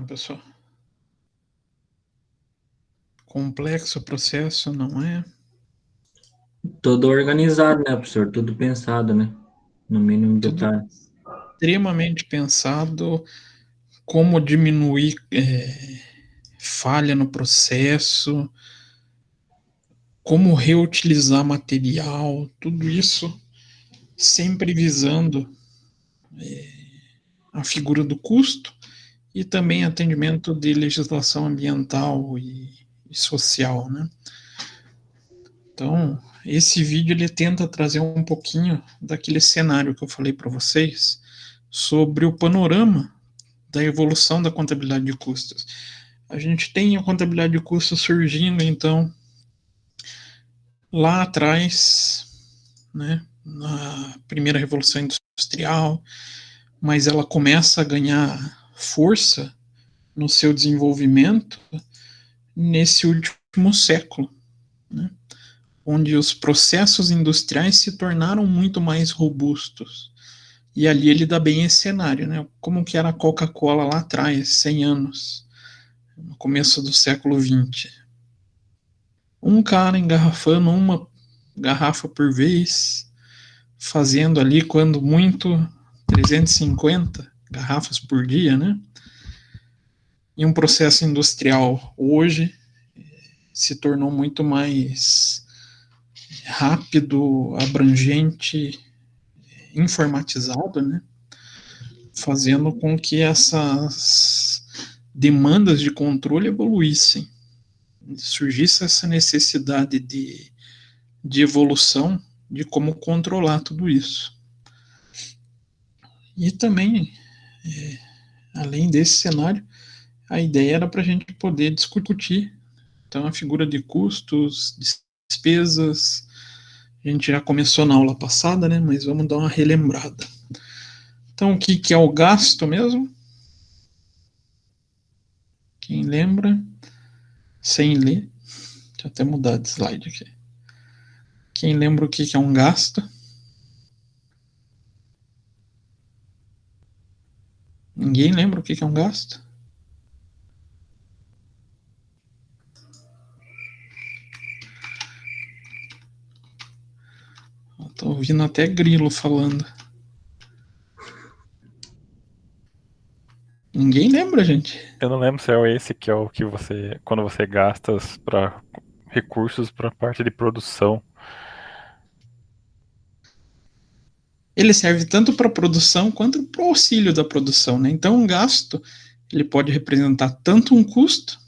pessoal? Complexo o processo, não é? Todo organizado, né, professor? Tudo pensado, né? No mínimo Tudo detalhe. extremamente pensado, como diminuir falha no processo, como reutilizar material, tudo isso sempre visando a figura do custo e também atendimento de legislação ambiental e social, né? Então, esse vídeo ele tenta trazer um pouquinho daquele cenário que eu falei para vocês sobre o panorama da evolução da contabilidade de custos. A gente tem a contabilidade de custos surgindo, então, lá atrás, né, na primeira revolução industrial, mas ela começa a ganhar força no seu desenvolvimento nesse último século, né, onde os processos industriais se tornaram muito mais robustos. E ali ele dá bem esse cenário, né? Como que era a Coca-Cola lá atrás, 100 anos, no começo do século XX. Um cara engarrafando uma garrafa por vez, fazendo ali, quando muito, 350 garrafas por dia, né? E um processo industrial hoje se tornou muito mais rápido, abrangente, informatizado, né? Fazendo com que essas demandas de controle evoluíssem. Surgisse essa necessidade de evolução de como controlar tudo isso. E também, além desse cenário, a ideia era para a gente poder discutir então a figura de custos, despesas. A gente já começou na aula passada, né? Mas vamos dar uma relembrada. Então, o que é o gasto mesmo? Quem lembra? Sem ler. Deixa eu até mudar de slide aqui. Quem lembra o que é um gasto? Ninguém lembra o que é um gasto? Estou ouvindo até grilo falando. Ninguém lembra, gente. Eu não lembro se é esse que é o que você, quando você gasta para recursos para parte de produção. Ele serve tanto para produção quanto para o auxílio da produção, né? Então, um gasto ele pode representar tanto um custo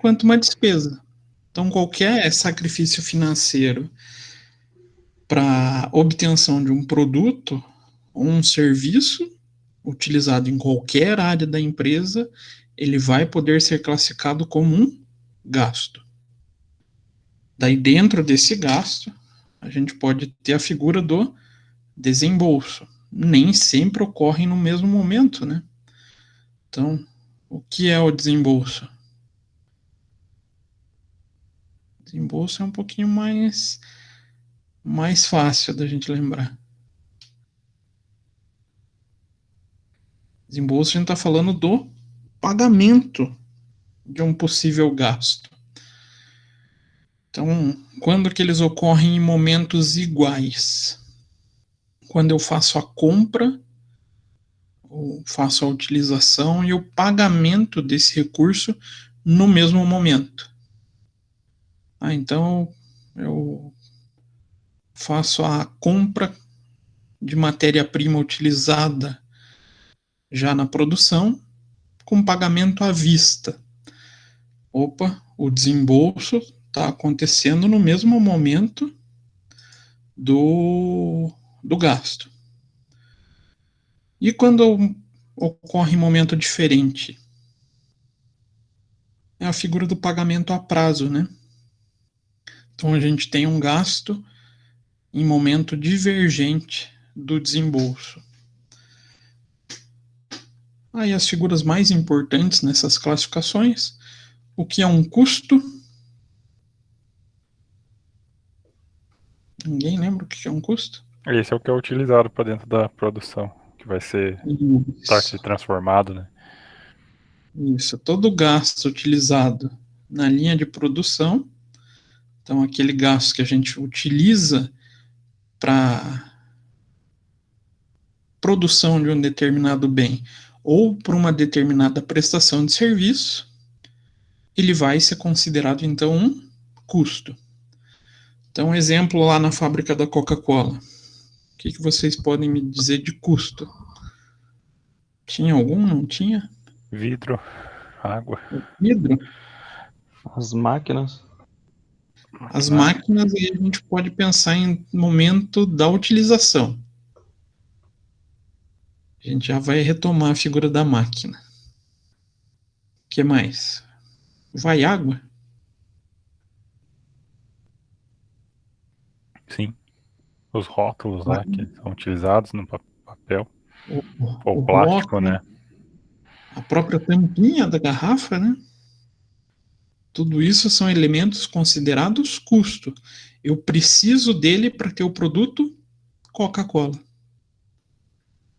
quanto uma despesa. Então, qualquer sacrifício financeiro para obtenção de um produto ou um serviço utilizado em qualquer área da empresa, ele vai poder ser classificado como um gasto. Daí, dentro desse gasto, a gente pode ter a figura do desembolso. Nem sempre ocorre no mesmo momento, né? Então, o que é o desembolso? Desembolso é um pouquinho mais fácil da gente lembrar. Desembolso a gente está falando do pagamento de um possível gasto. Então, quando que eles ocorrem em momentos iguais? Quando eu faço a compra, ou faço a utilização e o pagamento desse recurso no mesmo momento. Então, eu faço a compra de matéria-prima utilizada já na produção com pagamento à vista. Opa, o desembolso está acontecendo no mesmo momento do gasto. E quando ocorre momento diferente? É a figura do pagamento a prazo, né? Então a gente tem um gasto em momento divergente do desembolso. Aí as figuras mais importantes nessas classificações, o que é um custo? Ninguém lembra o que é um custo? Esse é o que é utilizado para dentro da produção, que vai ser parte de transformado, né? Isso, todo gasto utilizado na linha de produção, então aquele gasto que a gente utiliza para produção de um determinado bem ou para uma determinada prestação de serviço, ele vai ser considerado então um custo. Então, um exemplo lá na fábrica da Coca-Cola. O que vocês podem me dizer de custo? Tinha algum? Não tinha? Vidro, água. Vidro? As máquinas. As máquinas, aí a gente pode pensar em momento da utilização. A gente já vai retomar a figura da máquina. O que mais? Vai água? Sim. Os rótulos Vai. lá que são utilizados no papel. O Ou plástico, rótulo, né? a própria tampinha da garrafa, né? Tudo isso são elementos considerados custo. Eu preciso dele para ter o produto Coca-Cola.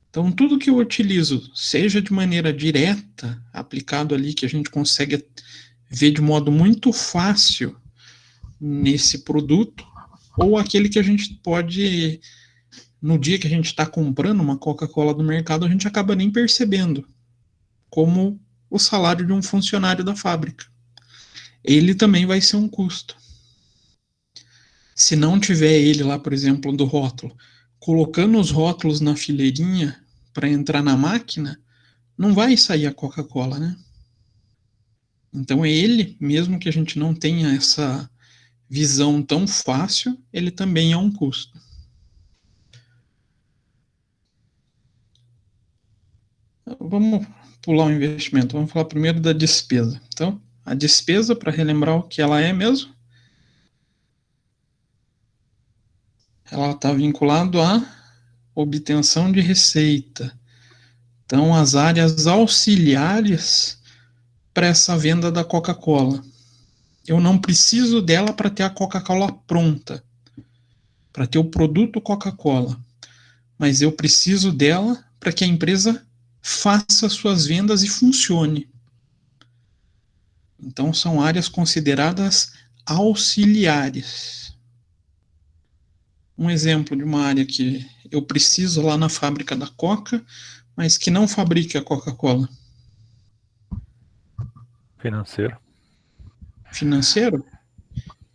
Então, tudo que eu utilizo, seja de maneira direta, aplicado ali, que a gente consegue ver de modo muito fácil nesse produto, ou aquele que a gente pode, no dia que a gente está comprando uma Coca-Cola no mercado, a gente acaba nem percebendo, como o salário de um funcionário da fábrica. Ele também vai ser um custo. Se não tiver ele lá, por exemplo, do rótulo, colocando os rótulos na fileirinha para entrar na máquina, não vai sair a Coca-Cola, né? Então ele, mesmo que a gente não tenha essa visão tão fácil, ele também é um custo. Vamos pular o investimento, vamos falar primeiro da despesa. Então, a despesa, para relembrar o que ela é mesmo, ela está vinculada à obtenção de receita. Então, as áreas auxiliares para essa venda da Coca-Cola. Eu não preciso dela para ter a Coca-Cola pronta, para ter o produto Coca-Cola, mas eu preciso dela para que a empresa faça suas vendas e funcione. Então, são áreas consideradas auxiliares. Um exemplo de uma área que eu preciso lá na fábrica da Coca, mas que não fabrica a Coca-Cola. Financeiro. Financeiro?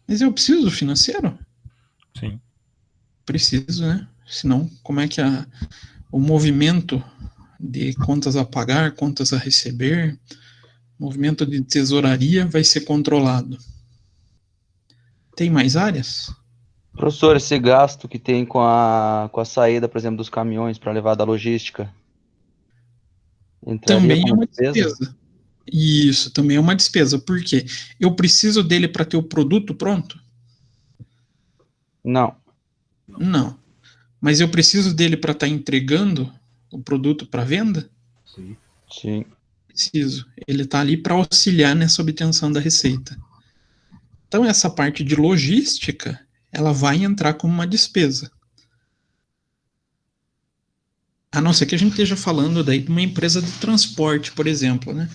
Mas eu preciso do financeiro? Sim. Preciso, né? Senão, como é que o movimento de contas a pagar, contas a receber, movimento de tesouraria vai ser controlado? Tem mais áreas? Professor, esse gasto que tem com a saída, por exemplo, dos caminhões para levar da logística, entraria Também é como uma despesa. Isso, também é uma despesa. Por quê? Eu preciso dele para ter o produto pronto? Não. Não. Mas eu preciso dele para estar entregando o produto para venda? Sim. Preciso. Ele está ali para auxiliar nessa obtenção da receita. Então, essa parte de logística, ela vai entrar como uma despesa. A não ser que a gente esteja falando daí de uma empresa de transporte, por exemplo, né?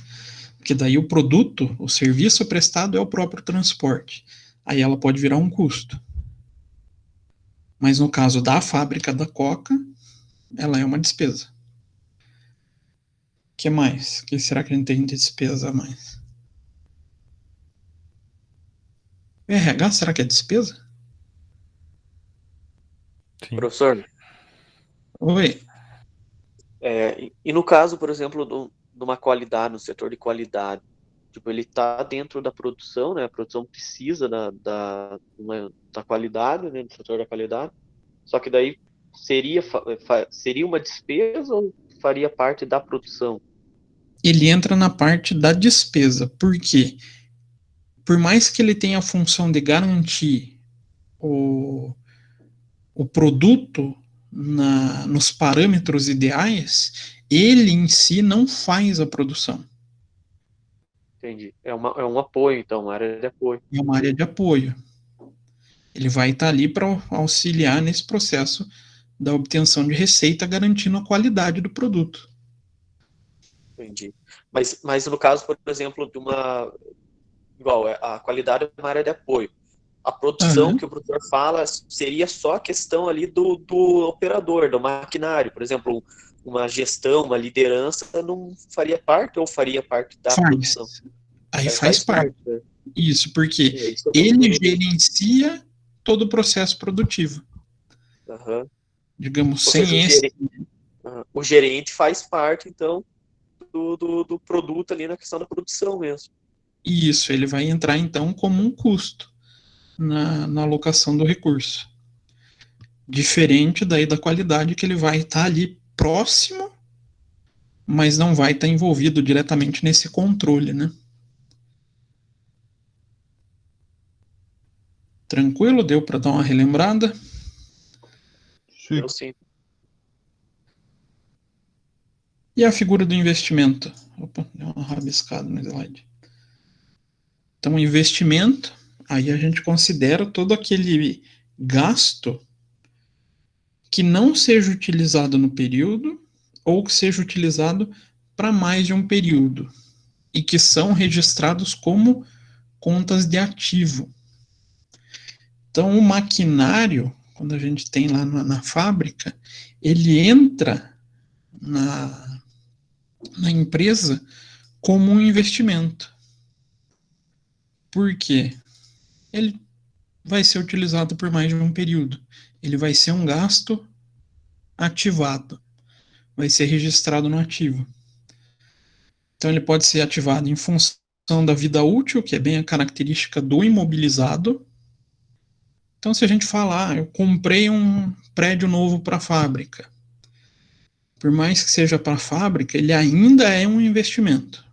Porque daí o produto, o serviço prestado é o próprio transporte. Aí ela pode virar um custo. Mas no caso da fábrica da Coca, ela é uma despesa. O que mais? O que será que a gente tem de despesa a mais? RH, será que é despesa? Sim. Professor, Oi. e no caso, por exemplo, de uma qualidade, no setor de qualidade, tipo, ele está dentro da produção, né? A produção precisa da qualidade, né? Do setor da qualidade. Só que daí seria uma despesa ou faria parte da produção? Ele entra na parte da despesa. Por quê? Por mais que ele tenha a função de garantir o produto nos parâmetros ideais, ele em si não faz a produção. Entendi. É um apoio, então, uma área de apoio. É uma área de apoio. Ele vai estar ali para auxiliar nesse processo da obtenção de receita, garantindo a qualidade do produto. Entendi. Mas no caso, por exemplo, de uma. Igual, a qualidade é uma área de apoio. A produção Aham. que o professor fala seria só a questão ali do operador, do maquinário. Por exemplo, uma gestão, uma liderança não faria parte ou faria parte da produção? Faz. Aí Aí faz faz parte. parte, né? Isso, porque É isso que eu tô ele lembrando dele. gerencia todo o processo produtivo. Aham. Digamos, Ou seja, sem esse. o gerente faz parte, então, do produto ali na questão da produção mesmo. Isso, ele vai entrar então como um custo na alocação do recurso. Diferente daí da qualidade que ele vai estar ali próximo, mas não vai estar envolvido diretamente nesse controle, né? Tranquilo? Deu para dar uma relembrada? Sim. Eu sim. E a figura do investimento? Opa, deu uma rabiscada no slide. Então, investimento, aí a gente considera todo aquele gasto que não seja utilizado no período ou que seja utilizado para mais de um período e que são registrados como contas de ativo. Então, o maquinário, quando a gente tem lá na fábrica, ele entra na empresa como um investimento. Por quê? Ele vai ser utilizado por mais de um período. Ele vai ser um gasto ativado, vai ser registrado no ativo. Então, ele pode ser ativado em função da vida útil, que é bem a característica do imobilizado. Então, se a gente falar, eu comprei um prédio novo para a fábrica, por mais que seja para a fábrica, ele ainda é um investimento.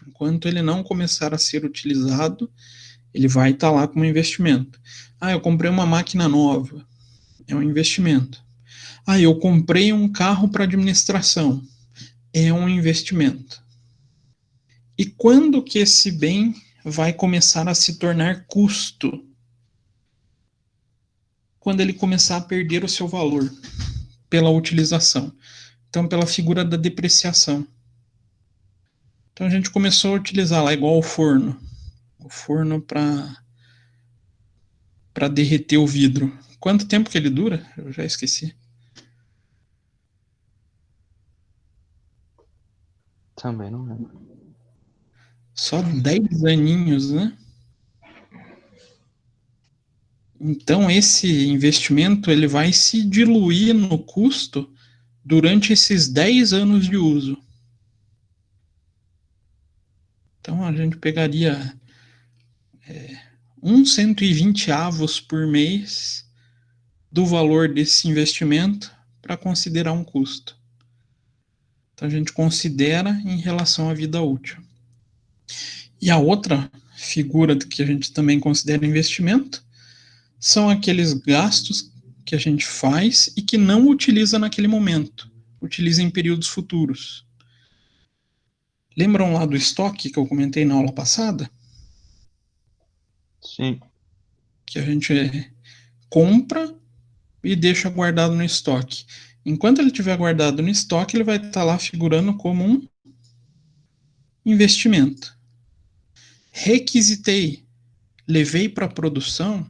Enquanto ele não começar a ser utilizado, ele vai estar lá como investimento. Ah, eu comprei uma máquina nova, é um investimento. Ah, eu comprei um carro para administração, é um investimento. E quando que esse bem vai começar a se tornar custo? Quando ele começar a perder o seu valor pela utilização. Então, pela figura da depreciação. Então, a gente começou a utilizar lá, igual o forno para derreter o vidro. Quanto tempo que ele dura? Eu já esqueci. Também não lembro. Só 10 aninhos, né? Então, esse investimento ele vai se diluir no custo durante esses 10 anos de uso. Então, a gente pegaria 120 avos por mês do valor desse investimento para considerar um custo. Então, a gente considera em relação à vida útil. E a outra figura que a gente também considera investimento são aqueles gastos que a gente faz e que não utiliza naquele momento, utiliza em períodos futuros. Lembram lá do estoque que eu comentei na aula passada? Sim. Que a gente compra e deixa guardado no estoque. Enquanto ele estiver guardado no estoque, ele vai estar lá figurando como um investimento. Requisitei, levei para a produção,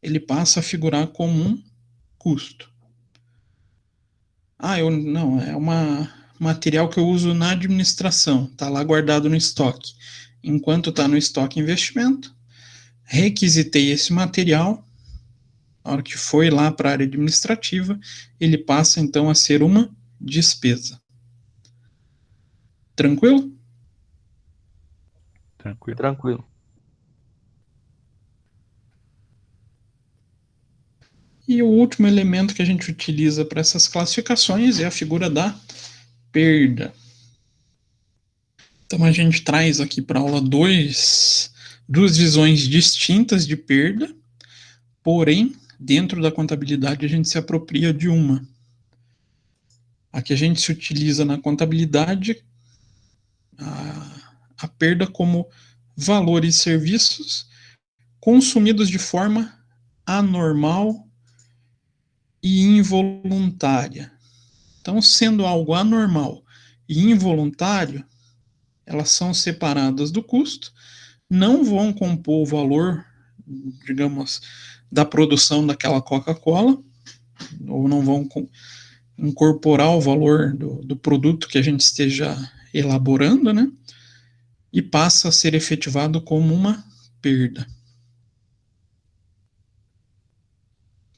ele passa a figurar como um custo. Ah, não, é uma material que eu uso na administração, está lá guardado no estoque. Enquanto está no estoque investimento, requisitei esse material, na hora que foi lá para a área administrativa, ele passa então a ser uma despesa. Tranquilo? Tranquilo. Tranquilo. E o último elemento que a gente utiliza para essas classificações é a figura da perda. Então a gente traz aqui para a aula duas visões distintas de perda, porém, dentro da contabilidade a gente se apropria de uma. A que a gente se utiliza na contabilidade, a perda como valores e serviços consumidos de forma anormal e involuntária. Então, sendo algo anormal e involuntário, elas são separadas do custo, não vão compor o valor, digamos, da produção daquela Coca-Cola, ou não vão incorporar o valor do produto que a gente esteja elaborando, né? E passa a ser efetivado como uma perda.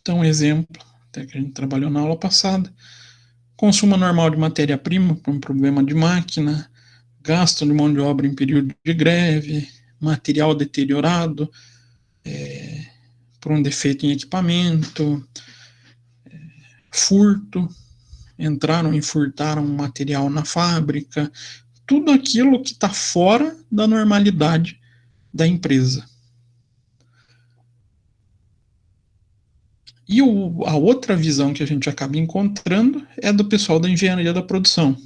Então, exemplo, até que a gente trabalhou na aula passada, consumo normal de matéria-prima por um problema de máquina, gasto de mão de obra em período de greve, material deteriorado por um defeito em equipamento, furto, entraram e furtaram material na fábrica, tudo aquilo que está fora da normalidade da empresa. E a outra visão que a gente acaba encontrando é do pessoal da engenharia da produção,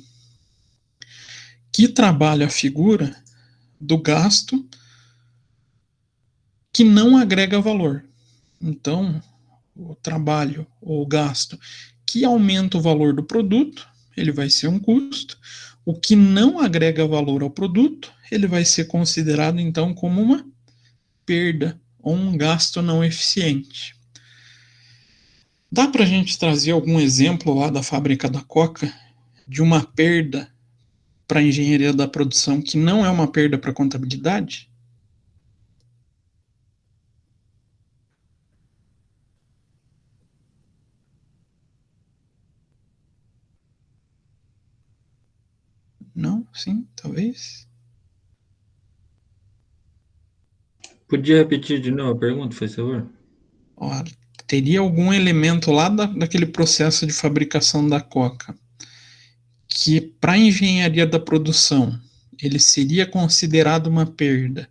que trabalha a figura do gasto que não agrega valor. Então, o trabalho ou o gasto que aumenta o valor do produto, ele vai ser um custo. O que não agrega valor ao produto, ele vai ser considerado, então, como uma perda ou um gasto não eficiente. Dá para a gente trazer algum exemplo lá da fábrica da Coca de uma perda para a engenharia da produção que não é uma perda para a contabilidade? Não? Sim? Talvez? Podia repetir de novo a pergunta, por favor? Ó, teria algum elemento lá daquele processo de fabricação da Coca que para a engenharia da produção ele seria considerado uma perda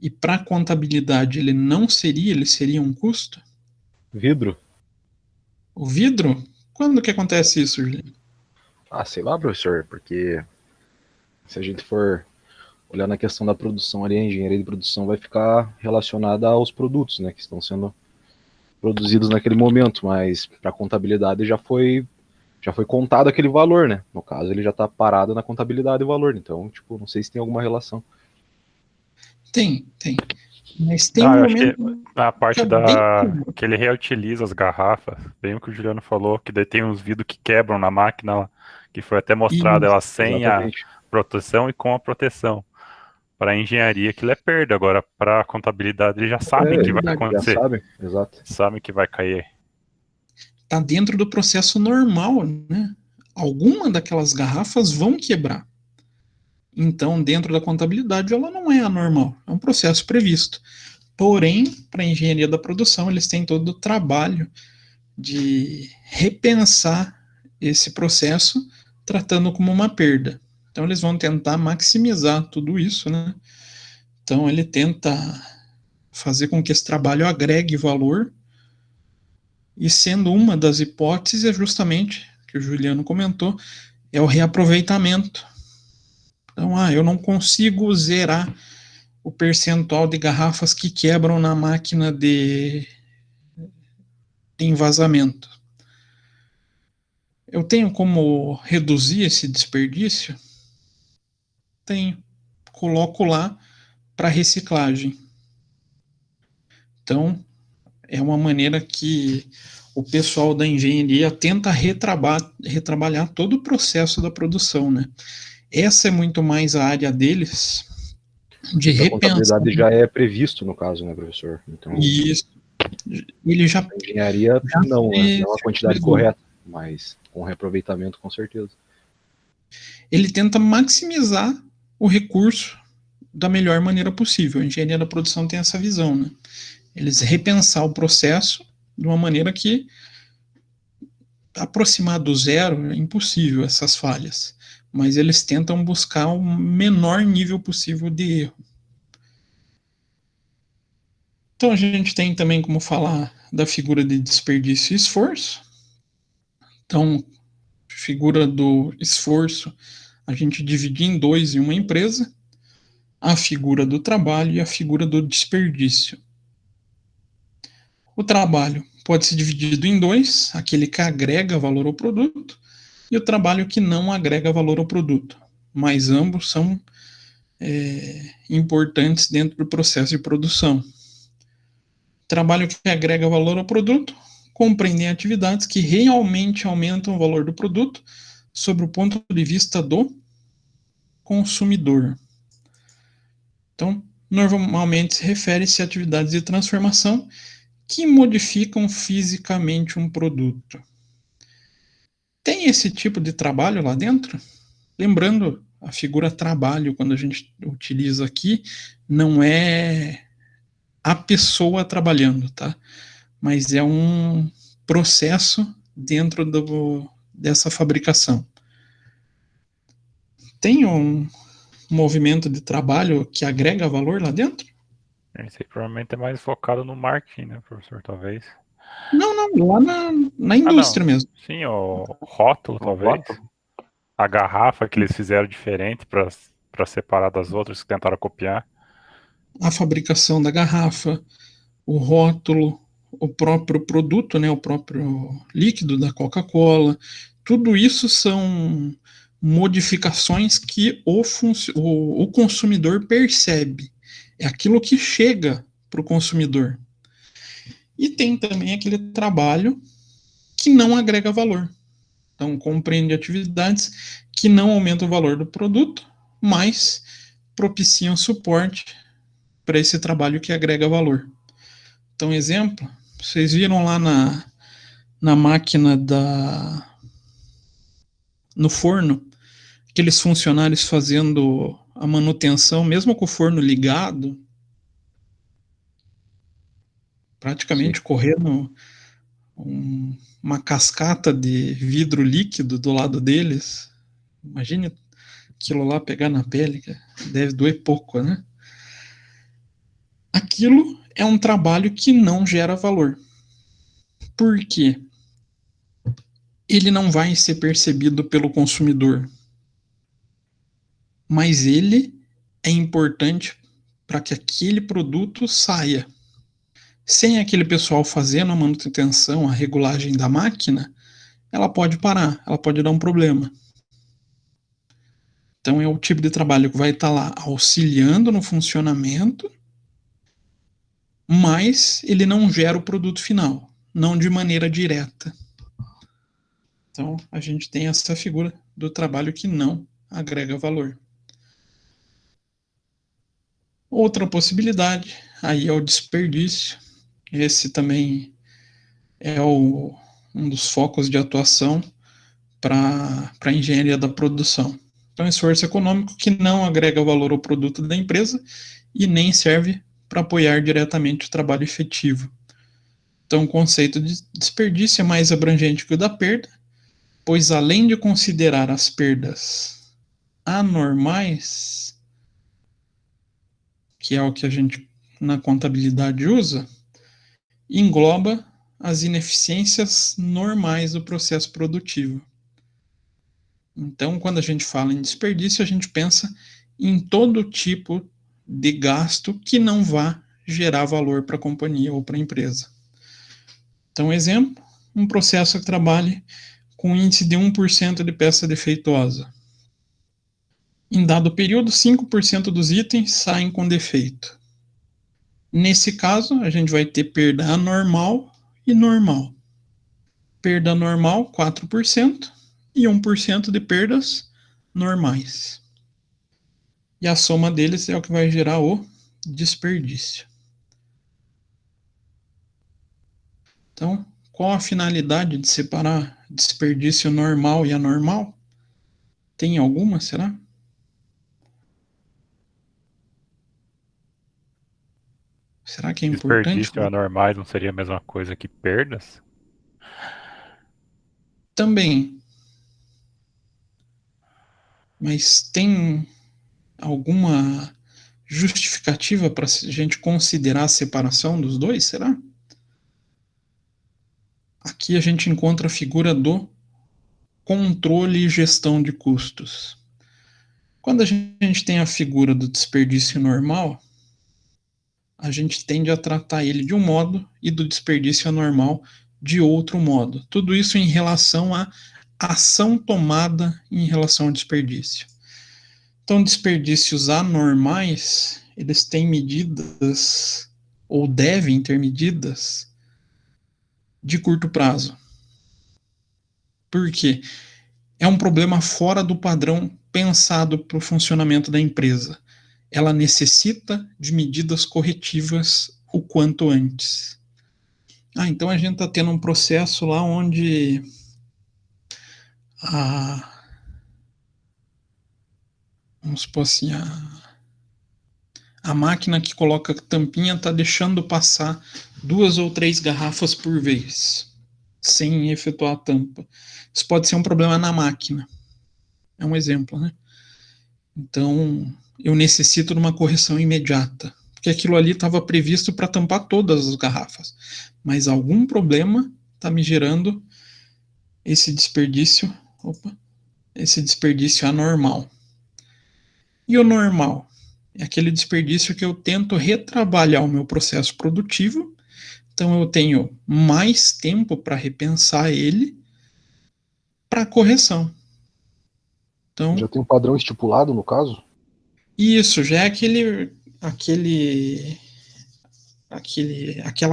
e para a contabilidade ele não seria, ele seria um custo? Vidro? O vidro? Quando que acontece isso, Juliano? Ah, sei lá, professor, porque se a gente for olhar na questão da produção ali, a engenharia de produção vai ficar relacionada aos produtos, né, que estão sendo produzidos naquele momento, mas para a contabilidade já foi contado aquele valor, né? No caso, ele já está parado na contabilidade o valor, então, tipo, não sei se tem alguma relação. Tem. Mas tem Eu um acho que momento a parte que é bem... que ele reutiliza as garrafas, bem o que o Juliano falou, que daí tem uns vidros que quebram na máquina, lá, que foi até mostrado ela sem Exatamente. a proteção e com a proteção. Para a engenharia aquilo é perda, agora para a contabilidade eles já sabem que vai verdade. Já acontecer, sabem, exato. sabem que vai cair. Tá dentro do processo normal, né? Alguma daquelas garrafas vão quebrar. Então, dentro da contabilidade, ela não é anormal, é um processo previsto. Porém, para a engenharia da produção, eles têm todo o trabalho de repensar esse processo, tratando como uma perda. Então, eles vão tentar maximizar tudo isso, né? Então, ele tenta fazer com que esse trabalho agregue valor, e sendo uma das hipóteses, é justamente, que o Juliano comentou, é o reaproveitamento. Então, eu não consigo zerar o percentual de garrafas que quebram na máquina de envasamento. Eu tenho como reduzir esse desperdício? Tenho. Coloco lá para reciclagem. Então, é uma maneira que o pessoal da engenharia tenta retrabalhar todo o processo da produção, né? Essa é muito mais a área deles de Isso a repensar. contabilidade já é previsto, no caso, né, professor? Então, Isso. Ele já a engenharia não, né? Não a quantidade fez correta, mas com reaproveitamento, com certeza. ele tenta maximizar o recurso da melhor maneira possível. A engenharia da produção tem essa visão, né? Eles repensar o processo de uma maneira que aproximar do zero é impossível essas falhas, mas eles tentam buscar o menor nível possível de erro. Então a gente tem também como falar da figura de desperdício e esforço. Então, figura do esforço a gente divide em dois em uma empresa, a figura do trabalho e a figura do desperdício. O trabalho pode ser dividido em dois, aquele que agrega valor ao produto e o trabalho que não agrega valor ao produto, mas ambos são importantes dentro do processo de produção. Trabalho que agrega valor ao produto, compreendem atividades que realmente aumentam o valor do produto sob o ponto de vista do consumidor. Então, normalmente se refere-se a atividades de transformação que modificam fisicamente um produto. Tem esse tipo de trabalho lá dentro? Lembrando, a figura trabalho, quando a gente utiliza aqui, não é a pessoa trabalhando, tá? Mas é um processo dentro dessa fabricação. Tem um movimento de trabalho que agrega valor lá dentro? Esse aí provavelmente é mais focado no marketing, né, professor? Talvez. Não, lá na indústria mesmo. Sim, o rótulo, talvez. A garrafa que eles fizeram diferente para separar das outras que tentaram copiar. A fabricação da garrafa, o rótulo, o próprio produto, né, o próprio líquido da Coca-Cola, tudo isso são modificações que o consumidor percebe. É aquilo que chega para o consumidor. E tem também aquele trabalho que não agrega valor. Então, compreende atividades que não aumentam o valor do produto, mas propiciam suporte para esse trabalho que agrega valor. Então, exemplo, vocês viram lá na máquina no forno, aqueles funcionários fazendo a manutenção, mesmo com o forno ligado, praticamente correndo uma cascata de vidro líquido do lado deles. Imagine aquilo lá pegar na pele, deve doer pouco, né? Aquilo é um trabalho que não gera valor. Por quê? Ele não vai ser percebido pelo consumidor, mas ele é importante para que aquele produto saia. Sem aquele pessoal fazendo a manutenção, a regulagem da máquina, ela pode parar, ela pode dar um problema. Então é o tipo de trabalho que vai estar lá auxiliando no funcionamento, mas ele não gera o produto final, não de maneira direta. Então a gente tem essa figura do trabalho que não agrega valor. Outra possibilidade aí é o desperdício. Esse também é um dos focos de atuação para a engenharia da produção. Então, esforço econômico que não agrega valor ao produto da empresa e nem serve para apoiar diretamente o trabalho efetivo. Então, o conceito de desperdício é mais abrangente que o da perda, pois além de considerar as perdas anormais, que é o que a gente na contabilidade usa, engloba as ineficiências normais do processo produtivo. Então, quando a gente fala em desperdício, a gente pensa em todo tipo de gasto que não vá gerar valor para a companhia ou para a empresa. Então, exemplo, um processo que trabalhe com índice de 1% de peça defeituosa. Em dado período, 5% dos itens saem com defeito. Nesse caso, a gente vai ter perda anormal e normal. Perda normal, 4%. E 1% de perdas normais. E a soma deles é o que vai gerar o desperdício. Então, qual a finalidade de separar desperdício normal e anormal? Tem alguma, será? Será que é importante? Desperdício anormais não seria a mesma coisa que perdas? Também. Mas tem alguma justificativa para a gente considerar a separação dos dois, será? Aqui a gente encontra a figura do controle e gestão de custos. Quando a gente tem a figura do desperdício normal, a gente tende a tratar ele de um modo e do desperdício anormal de outro modo. Tudo isso em relação à ação tomada em relação ao desperdício. Então, desperdícios anormais, eles têm medidas, ou devem ter medidas, de curto prazo. Por quê? É um problema fora do padrão pensado para o funcionamento da empresa. Ela necessita de medidas corretivas o quanto antes. Então a gente está tendo um processo lá onde vamos supor assim, a máquina que coloca a tampinha está deixando passar 2 ou 3 garrafas por vez, sem efetuar a tampa. Isso pode ser um problema na máquina. É um exemplo, né? Então, eu necessito de uma correção imediata, porque aquilo ali estava previsto para tampar todas as garrafas, mas algum problema está me gerando esse desperdício anormal. E o normal? É aquele desperdício que eu tento retrabalhar o meu processo produtivo, então eu tenho mais tempo para repensar ele para correção. Então, Já tem um padrão estipulado, no caso? Isso, já é aquela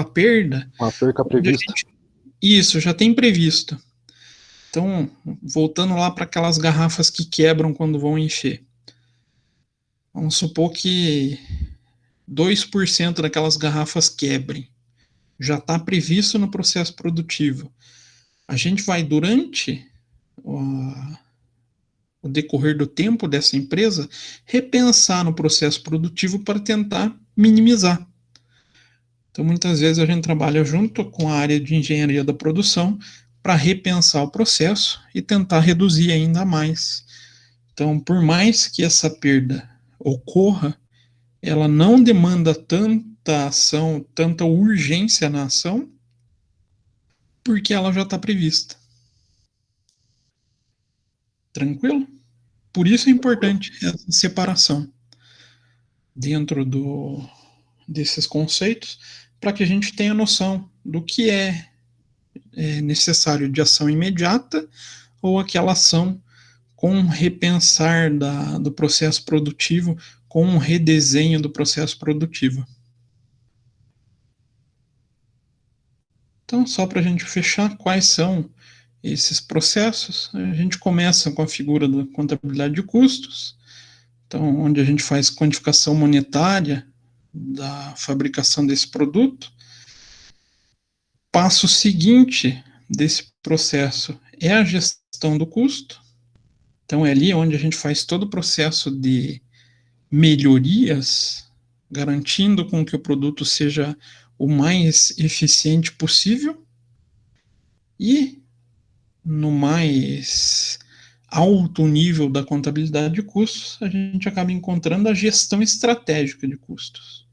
perda. Uma perca prevista. Isso, já tem previsto. Então, voltando lá para aquelas garrafas que quebram quando vão encher. Vamos supor que 2% daquelas garrafas quebrem. Já está previsto no processo produtivo. A gente vai, durante o decorrer do tempo dessa empresa, repensar no processo produtivo para tentar minimizar. Então, muitas vezes a gente trabalha junto com a área de engenharia da produção para repensar o processo e tentar reduzir ainda mais. Então, por mais que essa perda ocorra, ela não demanda tanta ação, tanta urgência na ação, porque ela já está prevista. Tranquilo? Por isso é importante essa separação dentro desses conceitos, para que a gente tenha noção do que é necessário de ação imediata ou aquela ação com um repensar do processo produtivo, com um redesenho do processo produtivo. Então, só para a gente fechar, quais são esses processos? A gente começa com a figura da contabilidade de custos, então, onde a gente faz quantificação monetária da fabricação desse produto. Passo seguinte desse processo é a gestão do custo. Então, é ali onde a gente faz todo o processo de melhorias, garantindo com que o produto seja o mais eficiente possível. E, no mais alto nível da contabilidade de custos, a gente acaba encontrando a gestão estratégica de custos.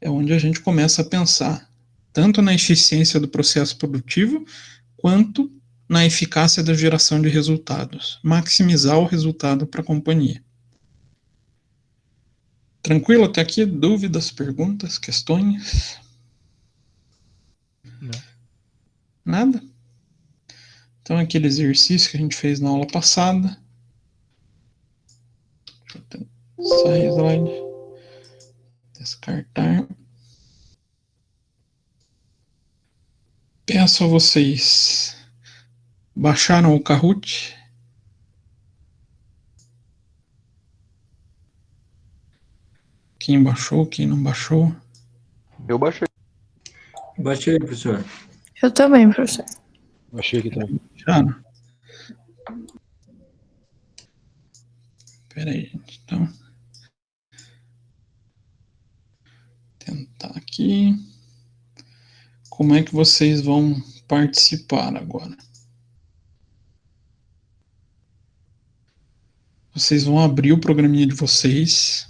É onde a gente começa a pensar tanto na eficiência do processo produtivo, quanto na eficácia da geração de resultados. Maximizar o resultado para a companhia. Tranquilo até aqui? Dúvidas, perguntas, questões? Não. Nada? Então, aquele exercício que a gente fez na aula passada. Deixa eu sair slide. Descartar. Peço a vocês, baixaram o Kahoot? Quem baixou, quem não baixou? Eu baixei. Baixei, professor. Eu também, professor. Achei aqui também. Baixaram? Espera aí, gente. Então, tentar aqui. Como é que vocês vão participar agora? Vocês vão abrir o programinha de vocês.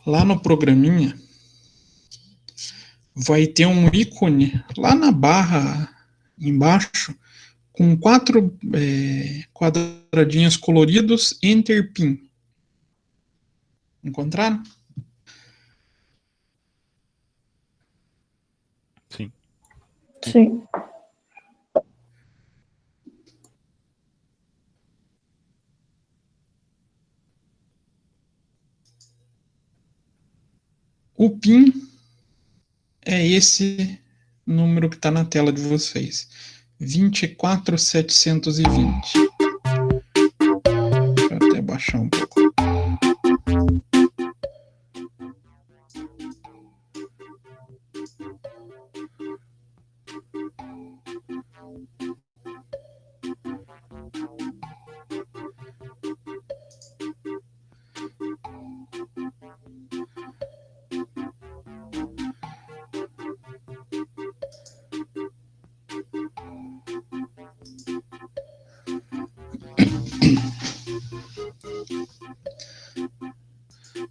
Lá no programinha, vai ter um ícone lá na barra embaixo, com 4 quadradinhos coloridos, Enter PIN. Encontraram? Sim. O PIN é esse número que está na tela de vocês. 24720. Deixa eu até baixar um pouco.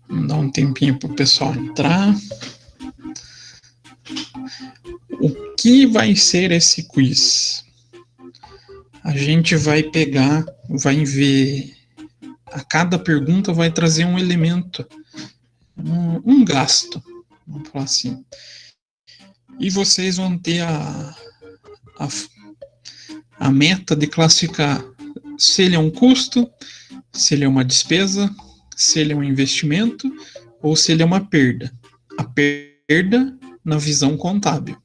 Vamos dar um tempinho para o pessoal entrar. O que vai ser esse quiz? A gente vai pegar, vai ver, a cada pergunta vai trazer um elemento, um gasto, vamos falar assim. E vocês vão ter a meta de classificar se ele é um custo, se ele é uma despesa, se ele é um investimento ou se ele é uma perda. A perda na visão contábil.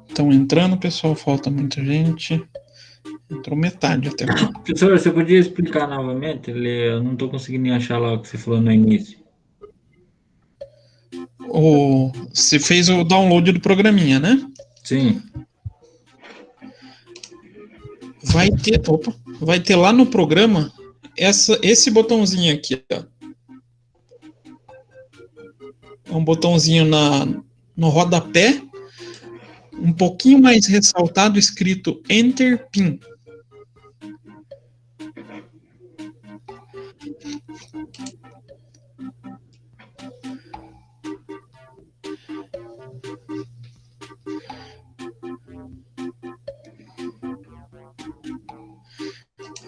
Estão entrando, pessoal, falta muita gente. Entrou metade até agora. Professor, você podia explicar novamente? Eu não estou conseguindo achar lá o que você falou no início. Você fez o download do programinha, né? Sim. Vai ter lá no programa esse botãozinho aqui, ó. É um botãozinho no rodapé, um pouquinho mais ressaltado, escrito Enter PIN.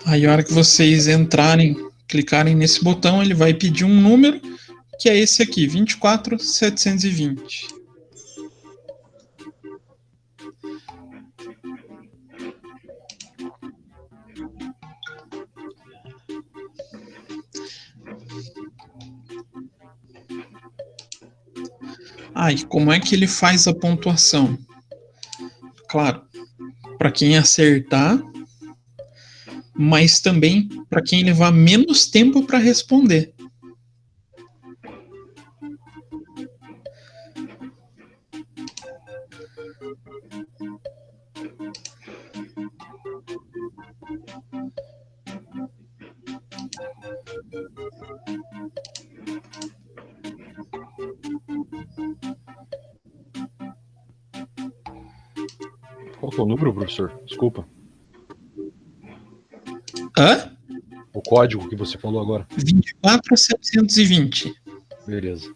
Aí, a hora que vocês entrarem, clicarem nesse botão, ele vai pedir um número, que é esse aqui, 24720. E como é que ele faz a pontuação? Claro, para quem acertar, mas também para quem levar menos tempo para responder. Qual que é o número, professor? Desculpa. Hã? O código que você falou agora. 24720. Beleza.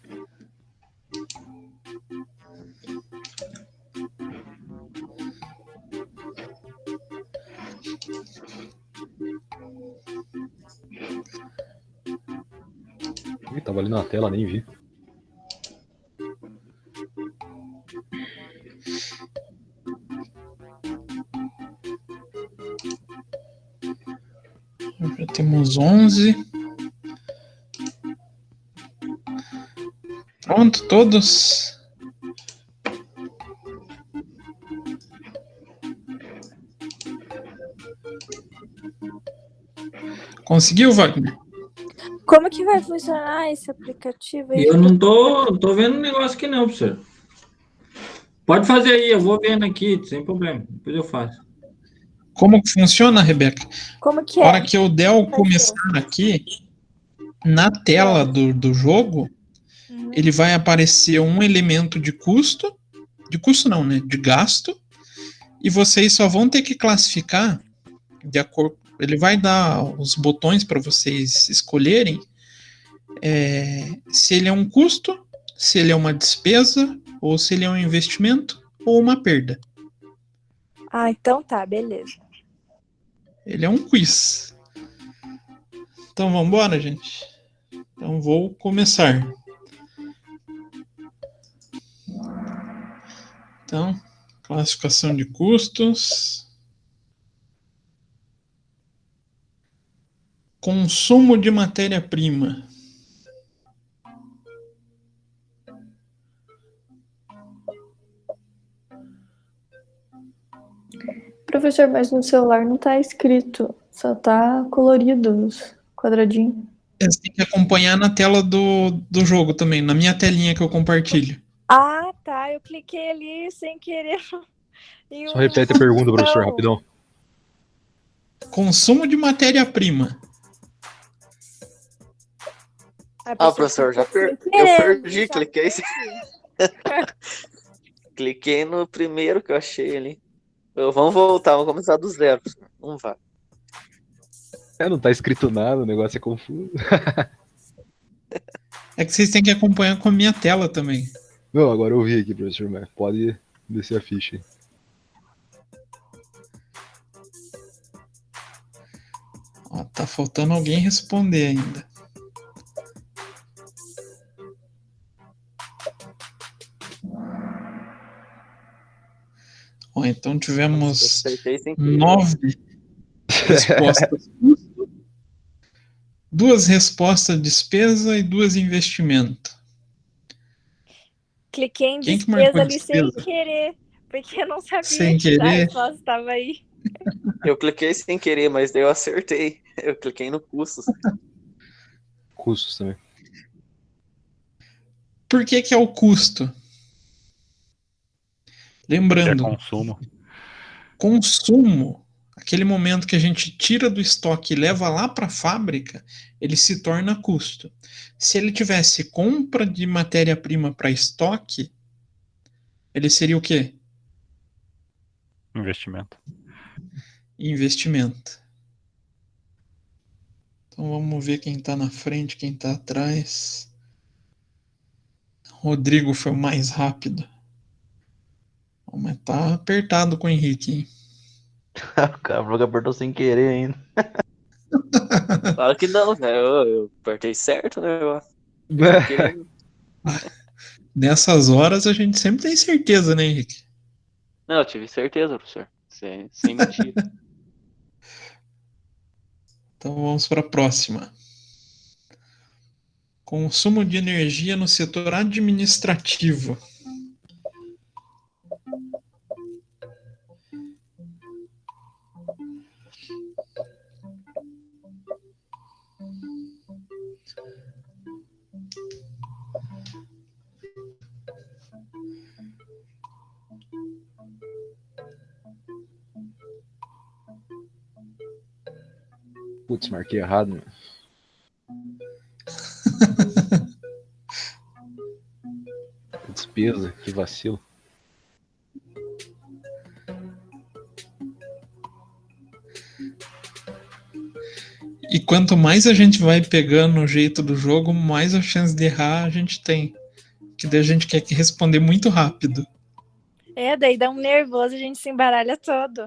Ih, tava ali na tela, nem vi. Já temos 11. Pronto, todos. Conseguiu, Wagner? Como que vai funcionar esse aplicativo aí? Eu não tô vendo o negócio aqui não, professor. Pode fazer aí, eu vou vendo aqui, sem problema. Depois eu faço. Como que funciona, Rebeca? Como que Na hora é? que o Del começar aqui, na tela do jogo, ele vai aparecer um elemento de custo não, né? De gasto, e vocês só vão ter que classificar de acordo. Ele vai dar os botões para vocês escolherem se ele é um custo, se ele é uma despesa, ou se ele é um investimento, ou uma perda. Ah, então tá, beleza. Ele é um quiz. Então vamos embora, gente? Então vou começar. Então, classificação de custos. Consumo de matéria-prima. Professor, mas no celular não tá escrito, só tá colorido os quadradinhos. Você tem que acompanhar na tela do jogo também, na minha telinha que eu compartilho. Ah, tá. Eu cliquei ali sem querer. em Só repete a pergunta, professor, botão. rapidão. Consumo de matéria-prima. Ah, professor, eu perdi, cliquei. Cliquei no primeiro que eu achei ali. Vamos voltar, vamos começar do zero. Não vai. Não tá escrito nada, o negócio é confuso. É que vocês têm que acompanhar com a minha tela também. Não, agora eu vi aqui, professor, mas pode descer a ficha aí. Ó, tá faltando alguém responder ainda. Ó, então tivemos 9 respostas. 2 respostas despesa e 2 investimento. Cliquei em Quem que marcou despesa ali sem despesa? querer, porque eu não sabia Sem que a querer? resposta estava aí. Eu cliquei sem querer, mas daí eu acertei. Eu cliquei no custos. Custos também. Por que é o custo? Lembrando, É consumo. consumo, aquele momento que a gente tira do estoque e leva lá para a fábrica, ele se torna custo. Se ele tivesse compra de matéria-prima para estoque, ele seria o quê? Investimento. Investimento. Então vamos ver quem está na frente, quem está atrás. Rodrigo foi o mais rápido. Mas tá apertado com o Henrique, hein? O cara apertou sem querer ainda. Claro que não, né? Eu apertei certo, né? Nessas horas a gente sempre tem certeza, né, Henrique? Não, eu tive certeza, professor. Sem mentira. Então vamos para a próxima. Consumo de energia no setor administrativo. Putz, marquei errado, mano. Despesa, que vacilo. E quanto mais a gente vai pegando o jeito do jogo, mais a chance de errar a gente tem. Que daí a gente quer que responder muito rápido. É, daí dá um nervoso, a gente se embaralha todo.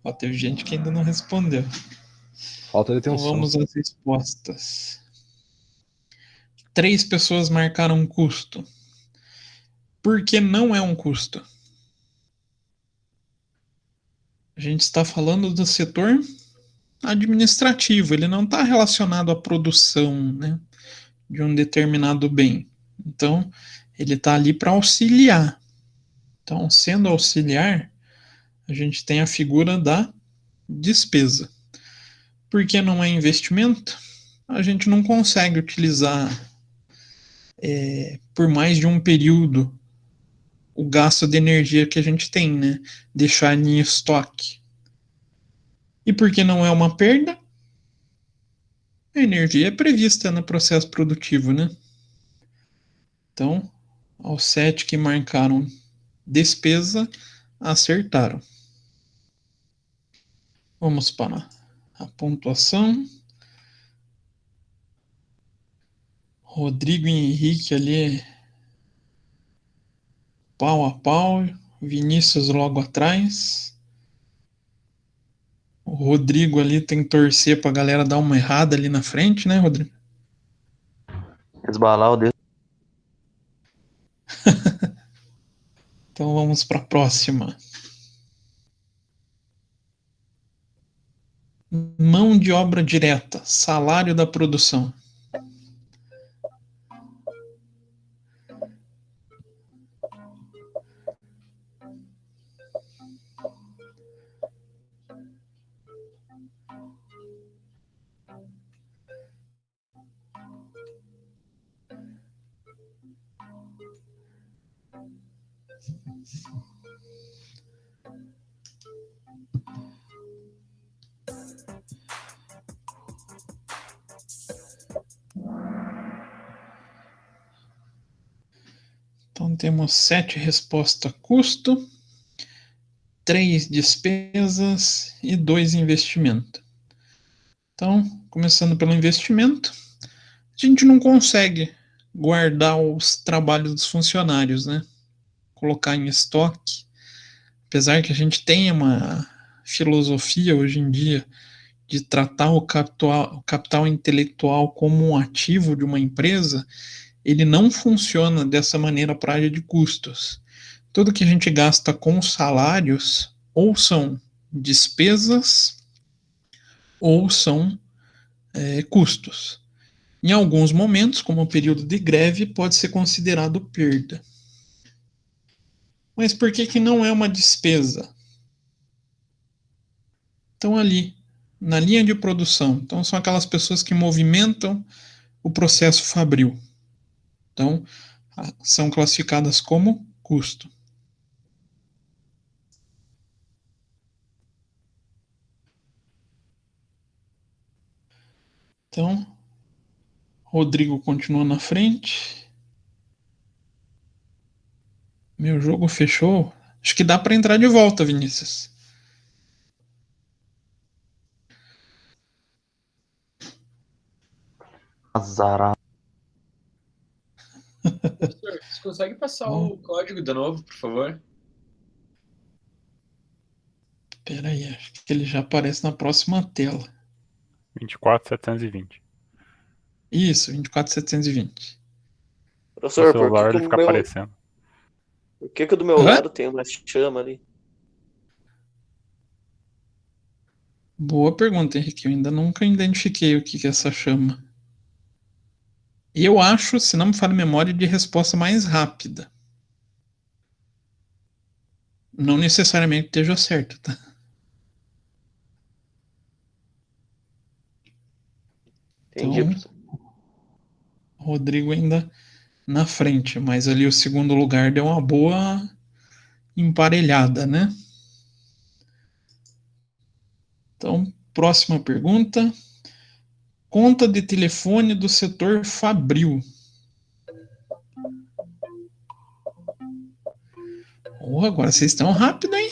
Ó, teve gente que ainda não respondeu. Falta de Então atenção. vamos às respostas. 3 pessoas marcaram um custo. Por que não é um custo? A gente está falando do setor administrativo, ele não está relacionado à produção, né, de um determinado bem. Então, ele está ali para auxiliar. Então, sendo auxiliar, a gente tem a figura da despesa. Por que não é investimento? A gente não consegue utilizar por mais de um período o gasto de energia que a gente tem, né? Deixar em estoque. E por que não é uma perda? A energia é prevista no processo produtivo, né? Então, aos 7 que marcaram despesa, acertaram. Vamos para a pontuação. Rodrigo e Henrique ali pau a pau. Vinícius logo atrás. O Rodrigo ali tem que torcer pra galera dar uma errada ali na frente, né, Rodrigo? Resbalar o dedo. Então vamos para a próxima. Mão de obra direta, salário da produção. Então temos 7 respostas custo, 3 despesas e 2 investimento. Então, começando pelo investimento, a gente não consegue guardar os trabalhos dos funcionários, né? Colocar em estoque. Apesar que a gente tenha uma filosofia hoje em dia de tratar o capital intelectual como um ativo de uma empresa, ele não funciona dessa maneira para a área de custos. Tudo que a gente gasta com salários ou são despesas ou são custos. Em alguns momentos, como o período de greve, pode ser considerado perda. Mas por que não é uma despesa? Estão ali, na linha de produção. Então, são aquelas pessoas que movimentam o processo fabril. Então, são classificadas como custo. Então, Rodrigo continua na frente. Meu jogo fechou. Acho que dá para entrar de volta, Vinícius. Azarado. Professor, você consegue passar o código de novo, por favor? Espera aí, acho que ele já aparece na próxima tela. 24720. Isso, 24720. No Professor, por que celular que ele o fica meu, aparecendo. por que que do meu lado tem uma chama ali? Boa pergunta, Henrique. Eu ainda nunca identifiquei o que é essa chama. E eu acho, se não me falha a memória, de resposta mais rápida. Não necessariamente esteja certo, tá? Entendi, Então, professor. Rodrigo ainda na frente, mas ali o segundo lugar deu uma boa emparelhada, né? Então, próxima pergunta. Conta de telefone do setor fabril. Oh, agora vocês estão rápido, hein?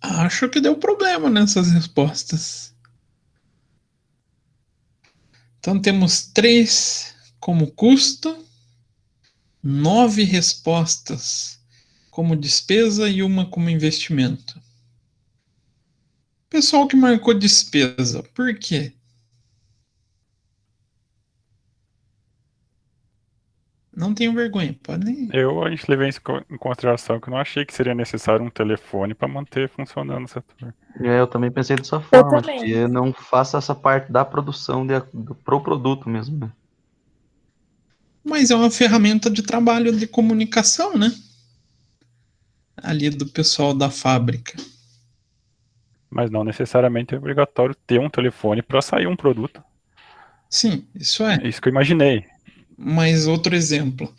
Acho que deu problema nessas respostas. Então temos 3 como custo, 9 respostas como despesa e uma como investimento. Pessoal que marcou despesa, por quê? Não tenham vergonha, podem. A gente levei isso em consideração que eu não achei que seria necessário um telefone para manter funcionando o setor. Eu também pensei dessa forma, também. que não faça essa parte da produção pro produto mesmo, né? Mas é uma ferramenta de trabalho de comunicação, né? Ali do pessoal da fábrica. Mas não necessariamente é obrigatório ter um telefone para sair um produto. Sim, isso é. É isso que eu imaginei. Mas outro exemplo.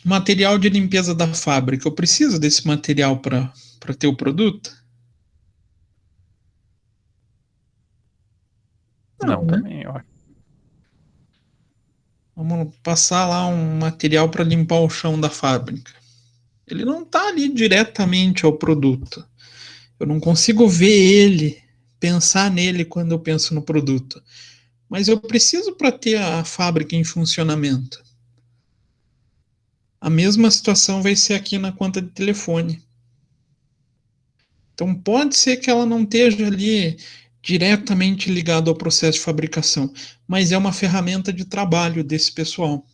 Material de limpeza da fábrica. Eu preciso desse material para ter o produto? Não, né? também, ó. Vamos passar lá um material para limpar o chão da fábrica. Ele não está ali diretamente ao produto. Eu não consigo ver ele, pensar nele quando eu penso no produto. Mas eu preciso para ter a fábrica em funcionamento. A mesma situação vai ser aqui na conta de telefone. Então pode ser que ela não esteja ali diretamente ligada ao processo de fabricação, mas é uma ferramenta de trabalho desse pessoal.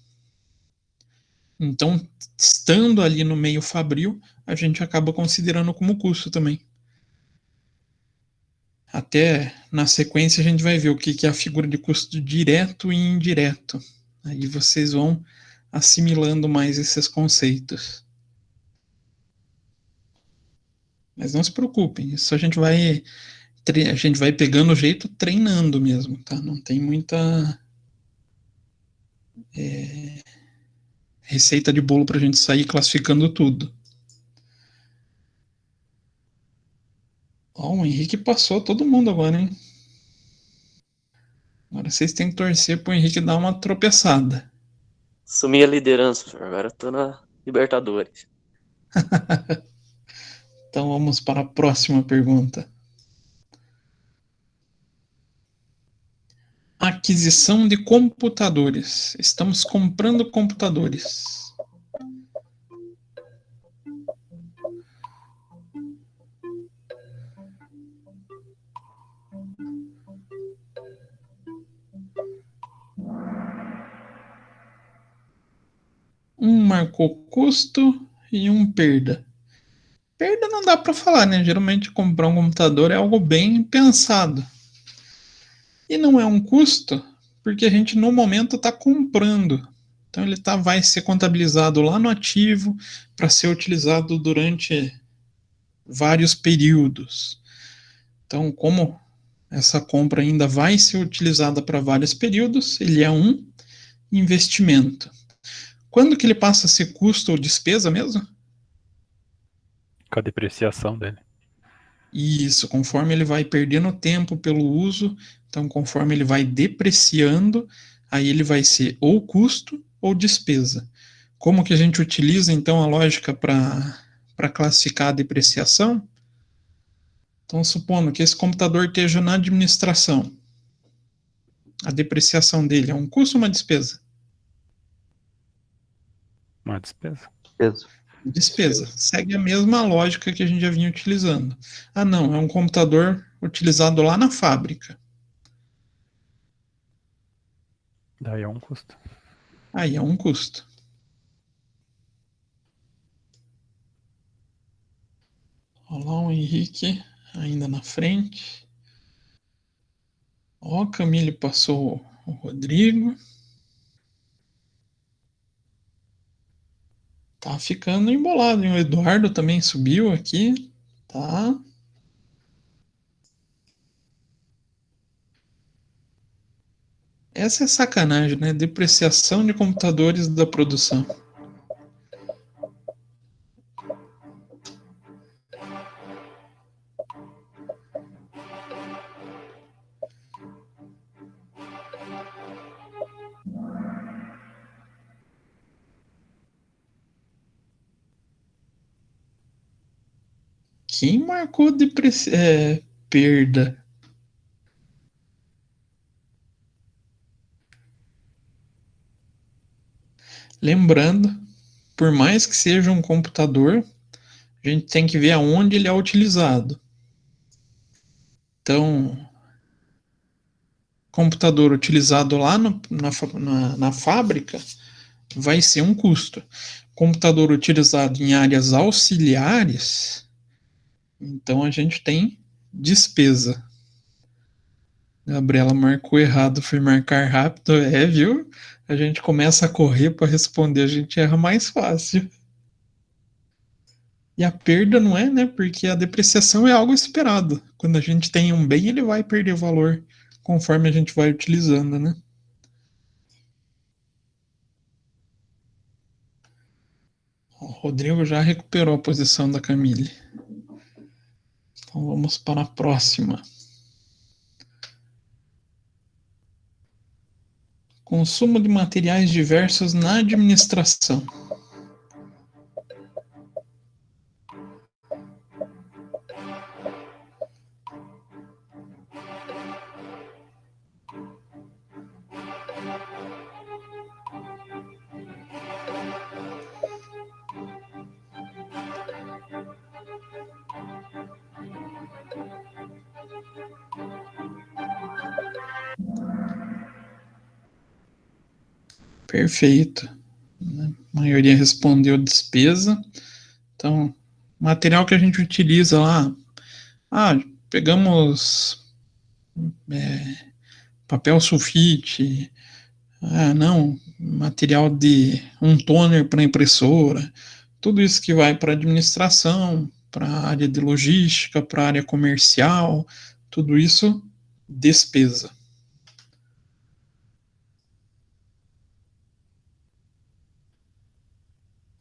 Então, estando ali no meio fabril, a gente acaba considerando como custo também. Até na sequência a gente vai ver o que é a figura de custo direto e indireto. Aí vocês vão assimilando mais esses conceitos. Mas não se preocupem, isso a gente vai pegando o jeito treinando mesmo, tá? Não tem muita receita de bolo para a gente sair classificando tudo. Ó, o Henrique passou todo mundo agora, hein? Agora vocês têm que torcer pro Henrique dar uma tropeçada. Assumi a liderança, professor. Agora eu tô na Libertadores. Então vamos para a próxima pergunta. Aquisição de computadores. Estamos comprando computadores. Um marcou custo e um perda. Perda não dá para falar, né? Geralmente comprar um computador é algo bem pensado. E não é um custo, porque a gente no momento está comprando. Então ele vai ser contabilizado lá no ativo para ser utilizado durante vários períodos. Então, como essa compra ainda vai ser utilizada para vários períodos, ele é um investimento. Quando que ele passa a ser custo ou despesa mesmo? Com a depreciação dele. Isso, conforme ele vai perdendo tempo pelo uso, então conforme ele vai depreciando, aí ele vai ser ou custo ou despesa. Como que a gente utiliza então a lógica para classificar a depreciação? Então, supondo que esse computador esteja na administração, a depreciação dele é um custo ou uma despesa? Uma despesa. Despesa. Segue a mesma lógica que a gente já vinha utilizando. Ah, não, é um computador utilizado lá na fábrica. Daí é um custo. Aí é um custo. Olha lá o Henrique ainda na frente. Ó, Camille passou o Rodrigo. Tá ficando embolado, hein? O Eduardo também subiu aqui. Tá. Essa é sacanagem, né? Depreciação de computadores da produção. Quem marcou perda? Lembrando, por mais que seja um computador, a gente tem que ver aonde ele é utilizado. Então, computador utilizado lá na fábrica vai ser um custo. Computador utilizado em áreas auxiliares, então a gente tem despesa. Gabriela marcou errado, foi marcar rápido. Viu? A gente começa a correr para responder, a gente erra mais fácil. E a perda não é, né? Porque a depreciação é algo esperado. Quando a gente tem um bem, ele vai perder valor conforme a gente vai utilizando, né? O Rodrigo já recuperou a posição da Camille. Então vamos para a próxima. Consumo de materiais diversos na administração. Perfeito. A maioria respondeu despesa. Então, material que a gente utiliza lá. Pegamos papel sulfite. Não, material de um toner para impressora. Tudo isso que vai para administração, para a área de logística, para a área comercial. Tudo isso, despesa.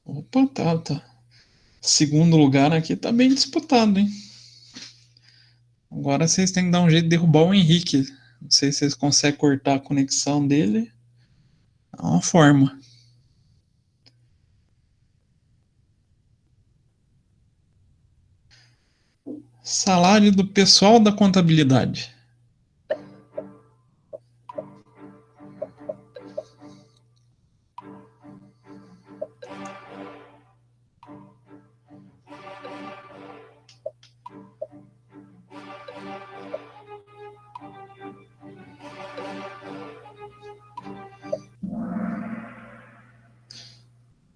Opa, tá. Segundo lugar aqui tá bem disputado, hein? Agora vocês têm que dar um jeito de derrubar o Henrique. Não sei se vocês conseguem cortar a conexão dele. É uma forma. Salário do pessoal da contabilidade.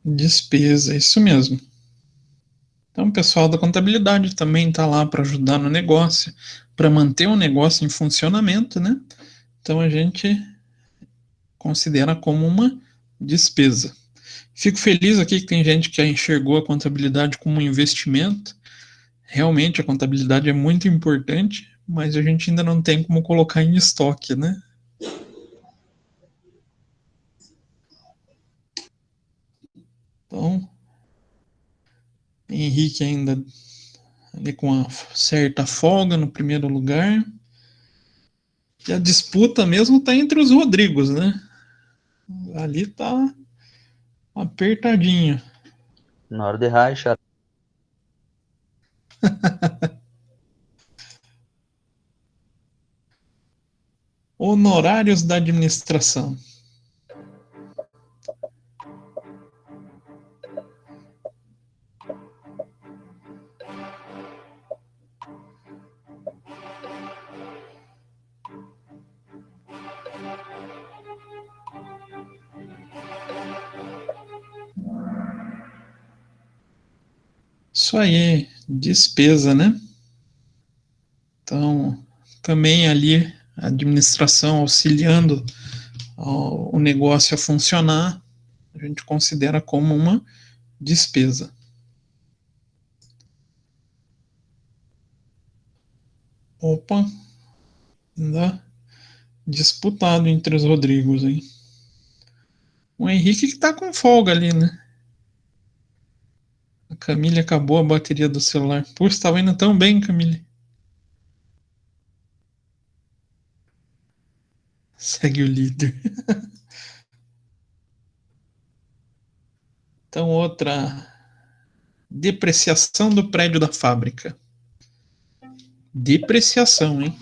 Despesa, isso mesmo. Então, o pessoal da contabilidade também está lá para ajudar no negócio, para manter o negócio em funcionamento, né? Então, a gente considera como uma despesa. Fico feliz aqui que tem gente que enxergou a contabilidade como um investimento. Realmente, a contabilidade é muito importante, mas a gente ainda não tem como colocar em estoque, né? Então, Henrique ainda ali com uma certa folga no primeiro lugar. E a disputa mesmo está entre os Rodrigos, né? Ali tá apertadinho. Na hora de rachar. Honorários da administração. Isso aí, despesa, né? Então, também ali a administração auxiliando o negócio a funcionar, a gente considera como uma despesa. Opa, ainda disputado entre os Rodrigos, hein? O Henrique que tá com folga ali, né? A Camille acabou a bateria do celular. Puxa, estava indo tão bem, Camille. Segue o líder. Então, outra. Depreciação do prédio da fábrica. Depreciação, hein?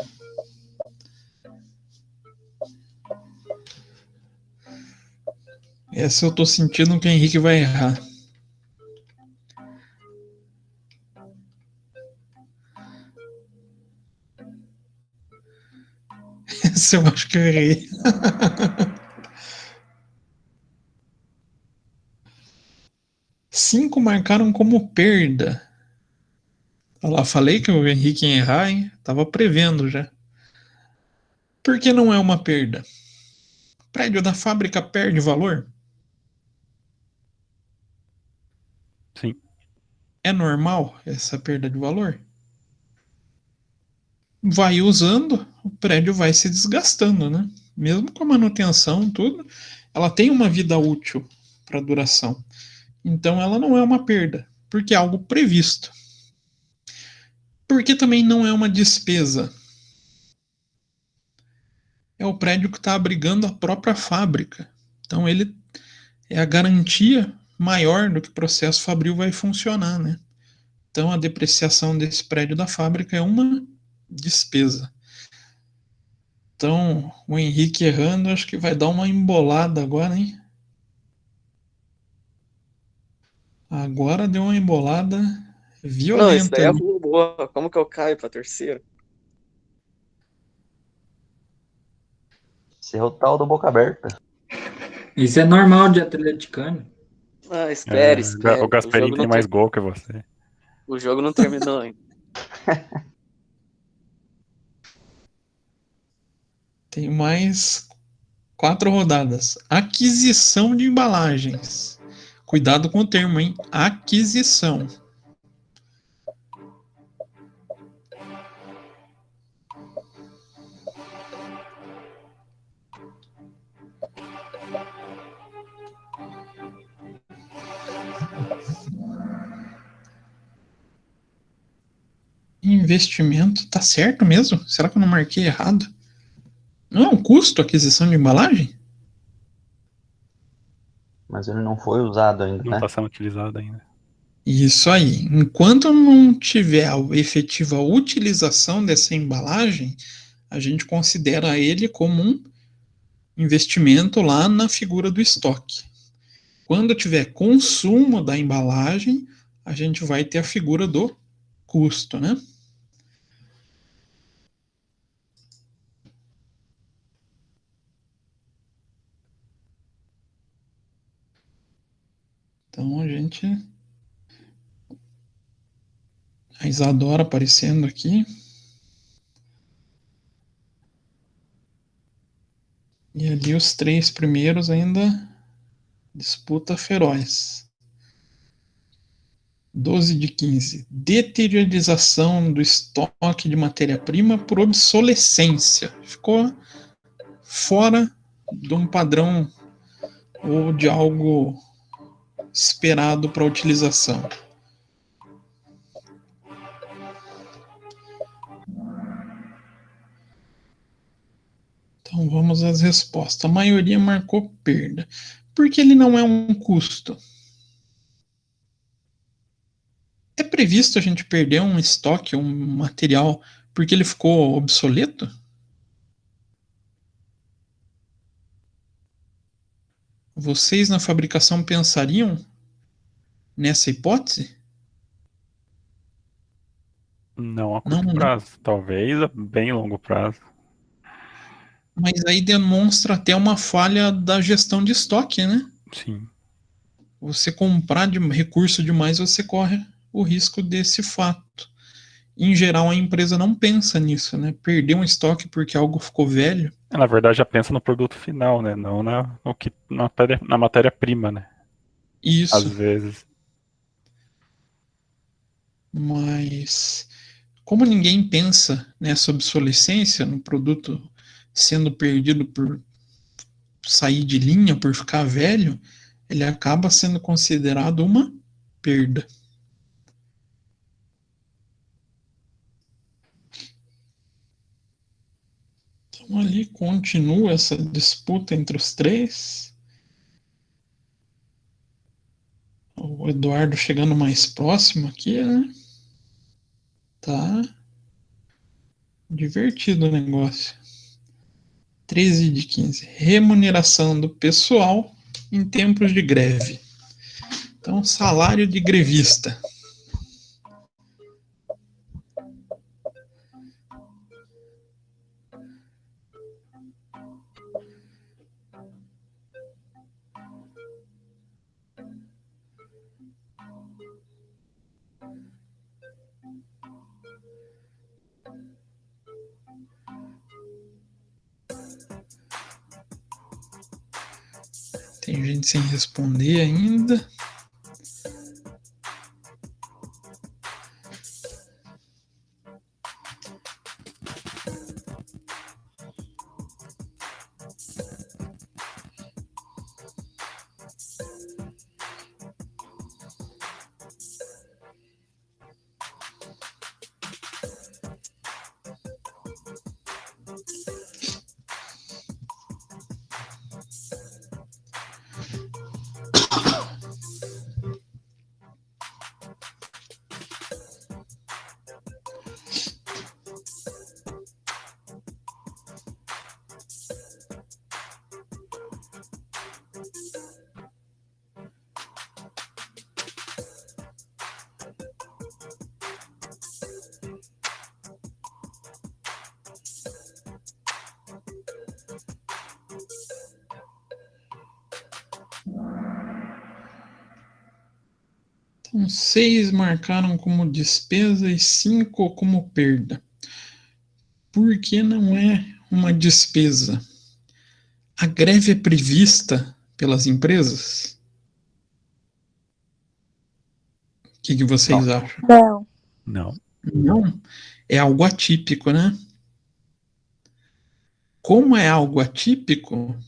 Essa eu tô sentindo que o Henrique vai errar. Essa eu acho que eu errei. 5 marcaram como perda. Olha lá, falei que o Henrique ia errar, hein? Tava prevendo já. Por que não é uma perda? O prédio da fábrica perde valor? Sim. É normal essa perda de valor? Vai usando, o prédio vai se desgastando, né? Mesmo com a manutenção, tudo, ela tem uma vida útil para duração. Então ela não é uma perda, porque é algo previsto. Porque também não é uma despesa. é o prédio que está abrigando a própria fábrica. Então ele é a garantia maior do que o processo fabril vai funcionar, né? Então a depreciação desse prédio da fábrica é uma despesa. Então o Henrique errando, acho que vai dar uma embolada agora, hein? Agora deu uma embolada Não, isso daí violenta é ali. boa. Como que eu caio pra terceiro? Esse é o tal do boca aberta. Isso é normal de atleticano. Ah, É, espere, o espere. Gasperini tem mais gol que você. O jogo não terminou ainda. Tem mais 4 rodadas. Aquisição de embalagens. Cuidado com o termo, hein? Aquisição. Investimento, tá certo mesmo? Será que eu não marquei errado? Não é um custo a aquisição de embalagem? Mas ele não foi usado ainda, Não né? está sendo utilizado ainda. Isso aí. Enquanto não tiver a efetiva utilização dessa embalagem, a gente considera ele como um investimento lá na figura do estoque. Quando tiver consumo da embalagem, a gente vai ter a figura do custo, né? Então a gente. A Isadora aparecendo aqui. E ali os 3 primeiros ainda disputa feroz. 12 de 15. Deteriorização do estoque de matéria-prima por obsolescência. Ficou fora de um padrão ou de algo esperado para utilização. Então vamos às respostas. A maioria marcou perda. Porque ele não é um custo. É previsto a gente perder um estoque, um material, porque ele ficou obsoleto? Vocês na fabricação pensariam nessa hipótese? Não a Não, curto né? prazo. Talvez a bem longo prazo. Mas aí demonstra até uma falha da gestão de estoque, né? Sim. Você comprar de recurso demais, você corre o risco desse fato. Em geral, a empresa não pensa nisso, né? Perder um estoque porque algo ficou velho. Na verdade, já pensa no produto final, né? Não na matéria-prima, né? Às Isso, vezes. mas como ninguém pensa nessa obsolescência, no produto sendo perdido por sair de linha, por ficar velho, ele acaba sendo considerado uma perda. Então ali continua essa disputa entre os 3. O Eduardo chegando mais próximo aqui, né? Tá divertido o negócio. 13 de 15. Remuneração do pessoal em tempos de greve. Então, salário de grevista. Tem gente sem responder ainda. Então, 6 marcaram como despesa e 5 como perda. Por que não é uma despesa? A greve é prevista pelas empresas? O que vocês acham? Não. Não. Não. É algo atípico, né? Como é algo atípico,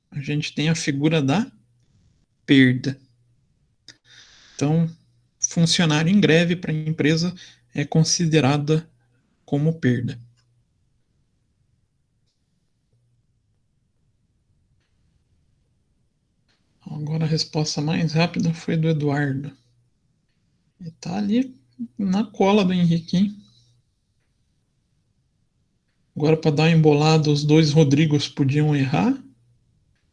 a gente tem a figura da perda. Então, funcionário em greve para a empresa é considerada como perda. Agora a resposta mais rápida foi do Eduardo. Ele tá ali na cola do Henrique, hein? Agora, para dar uma embolada, os dois Rodrigos podiam errar.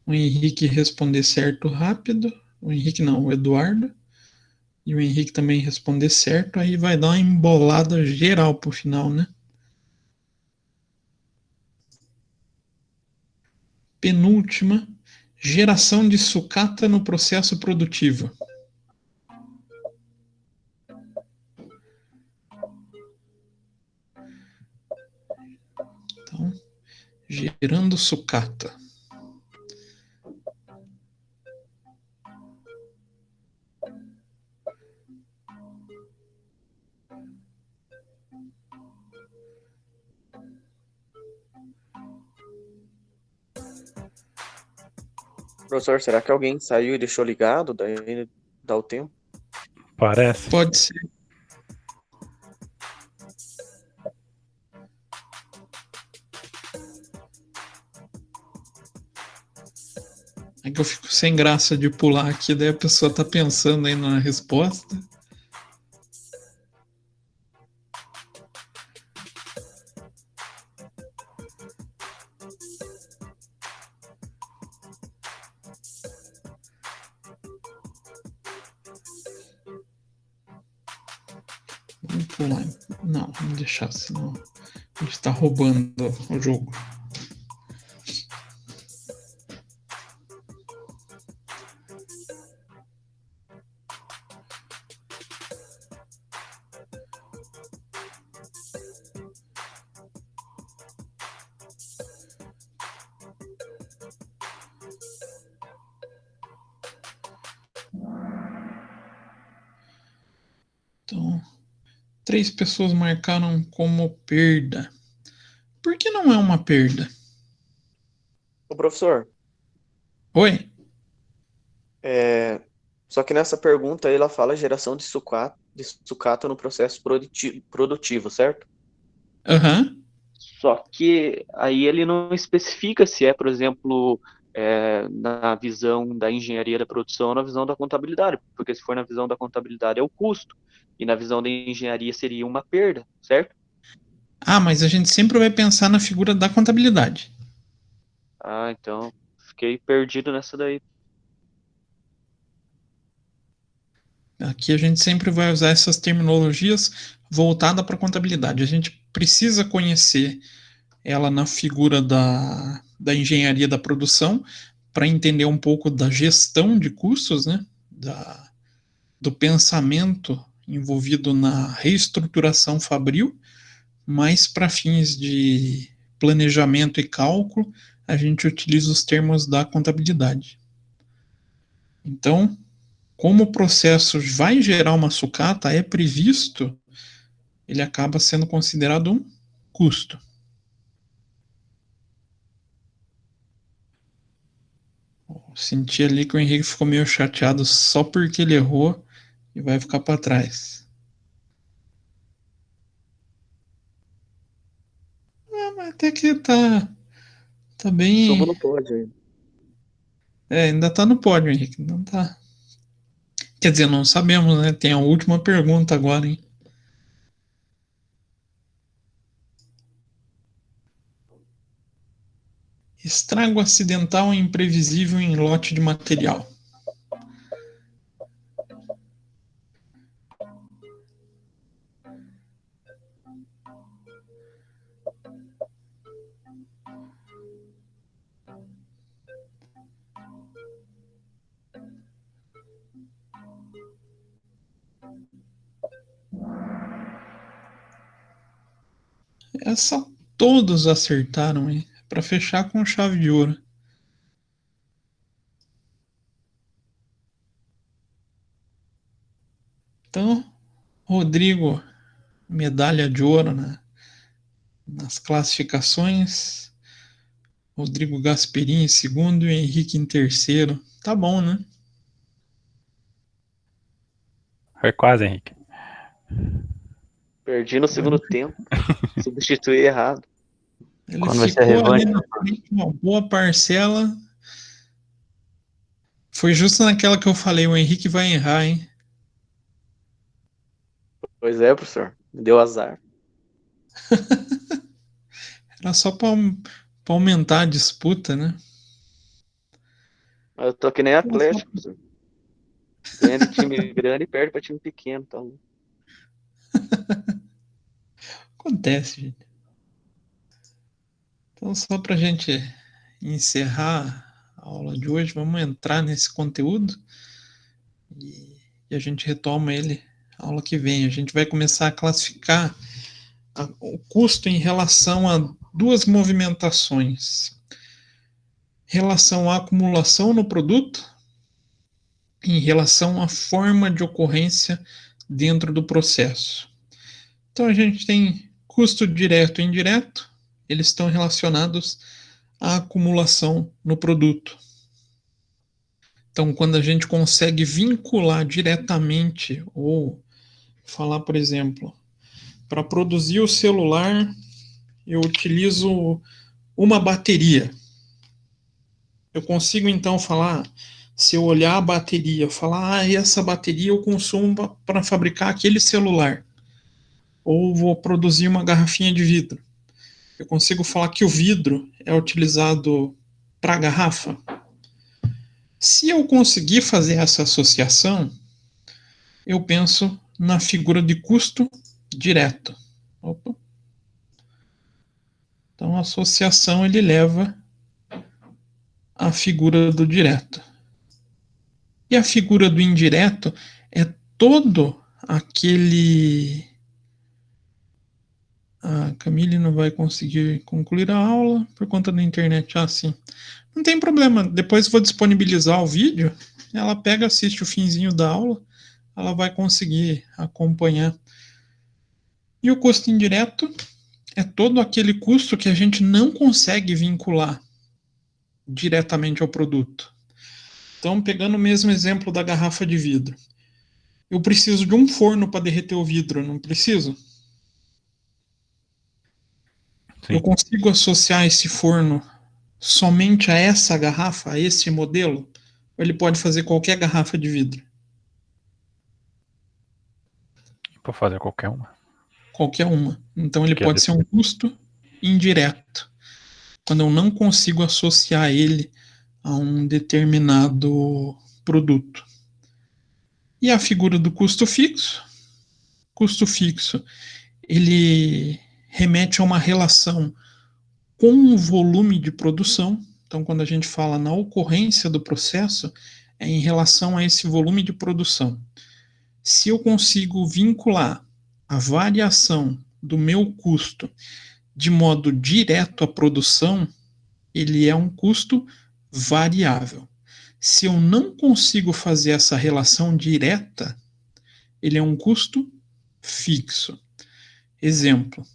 O Henrique responder certo rápido. O Henrique não, o Eduardo. E o Henrique também responder certo. Aí vai dar uma embolada geral pro final, né? Penúltima. Geração de sucata no processo produtivo. Então, gerando sucata. Professor, será que alguém saiu e deixou ligado? Daí dá o tempo? Parece. Pode ser. É que eu fico sem graça de pular aqui, daí a pessoa tá pensando aí na resposta. Vamos pular. Não, vamos deixar, senão a gente tá roubando o jogo. Então, 3 pessoas marcaram como perda. Por que não é uma perda? Ô, professor, Oi? só que nessa pergunta aí ela fala geração de sucata no processo produtivo, certo? Aham. Só que aí ele não especifica se é, por exemplo, na visão da engenharia da produção ou na visão da contabilidade, porque se for na visão da contabilidade é o custo, e na visão da engenharia seria uma perda, certo? Ah, mas a gente sempre vai pensar na figura da contabilidade. Ah, então fiquei perdido nessa daí. Aqui a gente sempre vai usar essas terminologias voltadas para a contabilidade. A gente precisa conhecer ela na figura da engenharia da produção para entender um pouco da gestão de custos, né? Do pensamento envolvido na reestruturação fabril, mas para fins de planejamento e cálculo, a gente utiliza os termos da contabilidade. Então, como o processo vai gerar uma sucata, é previsto, ele acaba sendo considerado um custo. Senti ali que o Henrique ficou meio chateado só porque ele errou e vai ficar para trás. Mas até que tá Somos bem. no pódio aí. Ainda tá no pódio, Henrique. Não tá. Quer dizer, não sabemos, né? Tem a última pergunta agora, hein? Estrago acidental e imprevisível em lote de material. Essa todos acertaram, hein? Para fechar com chave de ouro. Então, Rodrigo, medalha de ouro nas classificações. Rodrigo Gasperini em segundo e Henrique em terceiro. Tá bom, né? Foi quase, Henrique. Perdi no segundo tempo. Substituí errado. Ele Quando vai ser a ficou ali revanche? na frente, uma boa parcela. Foi justo naquela que eu falei, o Henrique vai errar, hein? Pois é, professor. Me deu azar. Era só para aumentar a disputa, né? Mas eu tô que nem Atlético, professor. Ganha de time grande e perde pra time pequeno. Então, Acontece, gente. Então, só para a gente encerrar a aula de hoje, vamos entrar nesse conteúdo e a gente retoma ele a aula que vem. A gente vai começar a classificar o custo em relação a duas movimentações. Relação à acumulação no produto e em relação à forma de ocorrência dentro do processo. Então, a gente tem custo direto e indireto, eles estão relacionados à acumulação no produto. Então, quando a gente consegue vincular diretamente, ou falar, por exemplo, para produzir o celular, eu utilizo uma bateria. Eu consigo, então, falar, se eu olhar a bateria, falar, essa bateria eu consumo para fabricar aquele celular. Ou vou produzir uma garrafinha de vidro. Eu consigo falar que o vidro é utilizado para garrafa. Se eu conseguir fazer essa associação, eu penso na figura de custo direto. Opa. Então, a associação ele leva à figura do direto. E a figura do indireto é todo aquele... A Camille não vai conseguir concluir a aula por conta da internet. Ah, sim. Não tem problema. Depois eu vou disponibilizar o vídeo. Ela pega, assiste o finzinho da aula. Ela vai conseguir acompanhar. E o custo indireto é todo aquele custo que a gente não consegue vincular diretamente ao produto. Então, pegando o mesmo exemplo da garrafa de vidro. Eu preciso de um forno para derreter o vidro, não preciso? Sim. Eu consigo associar esse forno somente a essa garrafa, a esse modelo? Ou ele pode fazer qualquer garrafa de vidro? Pra fazer qualquer uma. Qualquer uma. Então ele Que pode ser um custo indireto, quando eu não consigo associar ele a um determinado produto. E a figura do custo fixo? Custo fixo, ele remete a uma relação com o volume de produção. Então, quando a gente fala na ocorrência do processo, é em relação a esse volume de produção. Se eu consigo vincular a variação do meu custo de modo direto à produção, ele é um custo variável. Se eu não consigo fazer essa relação direta, ele é um custo fixo. Exemplo.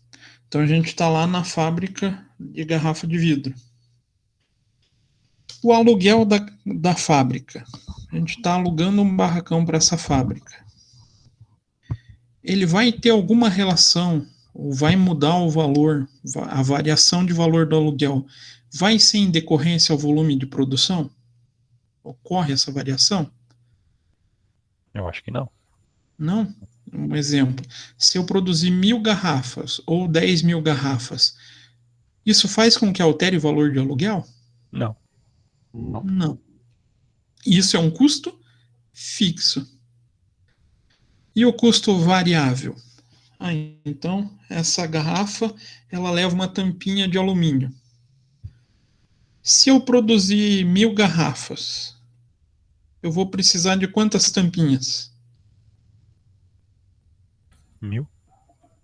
Então a gente está lá na fábrica de garrafa de vidro. O aluguel da fábrica. A gente está alugando um barracão para essa fábrica. Ele vai ter alguma relação, ou vai mudar o valor, a variação de valor do aluguel, vai ser em decorrência ao volume de produção? Ocorre essa variação? Eu acho que não. Não? Um exemplo. Se eu produzir 1.000 garrafas ou 10.000 garrafas, isso faz com que altere o valor de aluguel? Não. Não. Isso é um custo fixo. E o custo variável? Então, essa garrafa, ela leva uma tampinha de alumínio. Se eu produzir 1.000 garrafas, eu vou precisar de quantas tampinhas? 1.000.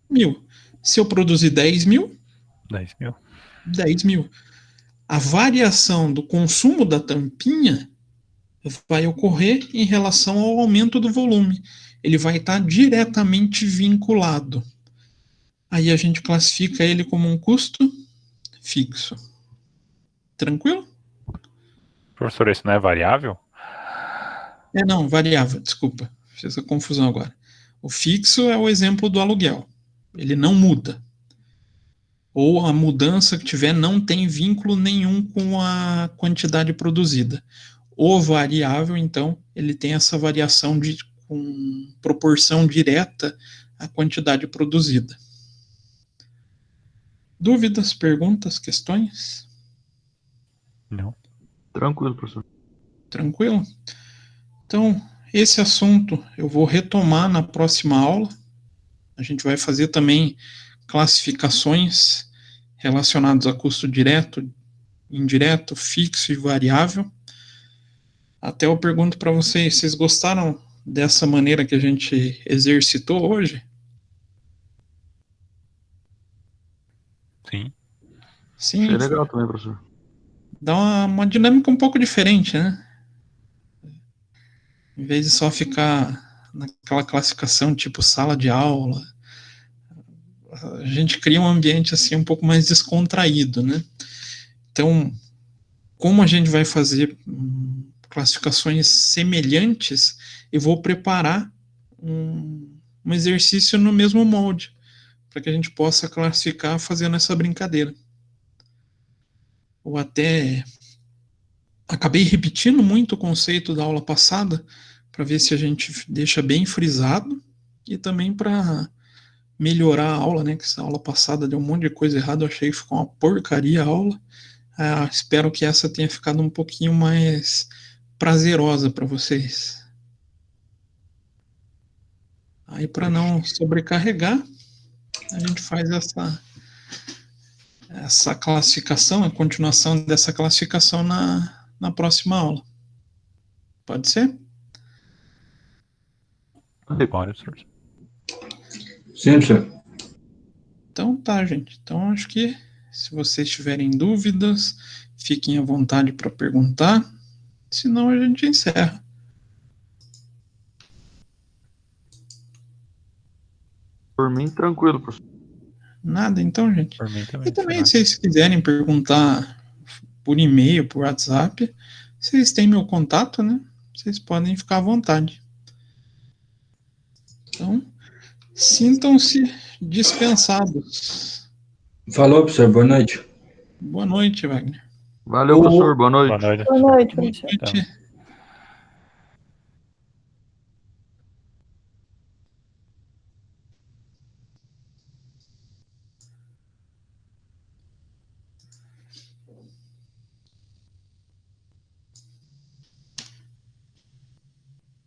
1.000. Se eu produzir 10 mil, 10 mil. 10 mil. A variação do consumo da tampinha vai ocorrer em relação ao aumento do volume. Ele vai estar diretamente vinculado. Aí a gente classifica ele como um custo fixo. Tranquilo? Professor, esse não é variável? Não, variável, desculpa. Fiz a confusão agora. O fixo é o exemplo do aluguel. Ele não muda. Ou a mudança que tiver não tem vínculo nenhum com a quantidade produzida. O variável, então, ele tem essa variação com proporção direta à quantidade produzida. Dúvidas, perguntas, questões? Não. Tranquilo, professor. Tranquilo? Então, esse assunto eu vou retomar na próxima aula. A gente vai fazer também classificações relacionadas a custo direto, indireto, fixo e variável. Até eu pergunto para vocês gostaram dessa maneira que a gente exercitou hoje? Sim. Sim. Achei legal também, professor. Dá uma dinâmica um pouco diferente, né? Em vez de só ficar naquela classificação tipo sala de aula, a gente cria um ambiente assim um pouco mais descontraído, né? Então, como a gente vai fazer classificações semelhantes, eu vou preparar um exercício no mesmo molde, para que a gente possa classificar fazendo essa brincadeira. Ou até acabei repetindo muito o conceito da aula passada, para ver se a gente deixa bem frisado, e também para melhorar a aula, né? Que essa aula passada deu um monte de coisa errada, eu achei que ficou uma porcaria a aula. Espero que essa tenha ficado um pouquinho mais prazerosa para vocês. Aí, para não sobrecarregar, a gente faz essa classificação, a continuação dessa classificação na próxima aula. Pode ser? Pode, professor. Sim, professor. Então tá, gente. Então acho que se vocês tiverem dúvidas, fiquem à vontade para perguntar. Senão a gente encerra. Por mim, tranquilo, professor. Nada, então, gente. Por mim também. E também, se vocês quiserem perguntar por e-mail, por WhatsApp, vocês têm meu contato, né? Vocês podem ficar à vontade. Então, sintam-se dispensados. Falou, professor. Boa noite. Boa noite, Wagner. Valeu, professor. Boa noite. Boa noite. Boa noite, Boa professor. noite.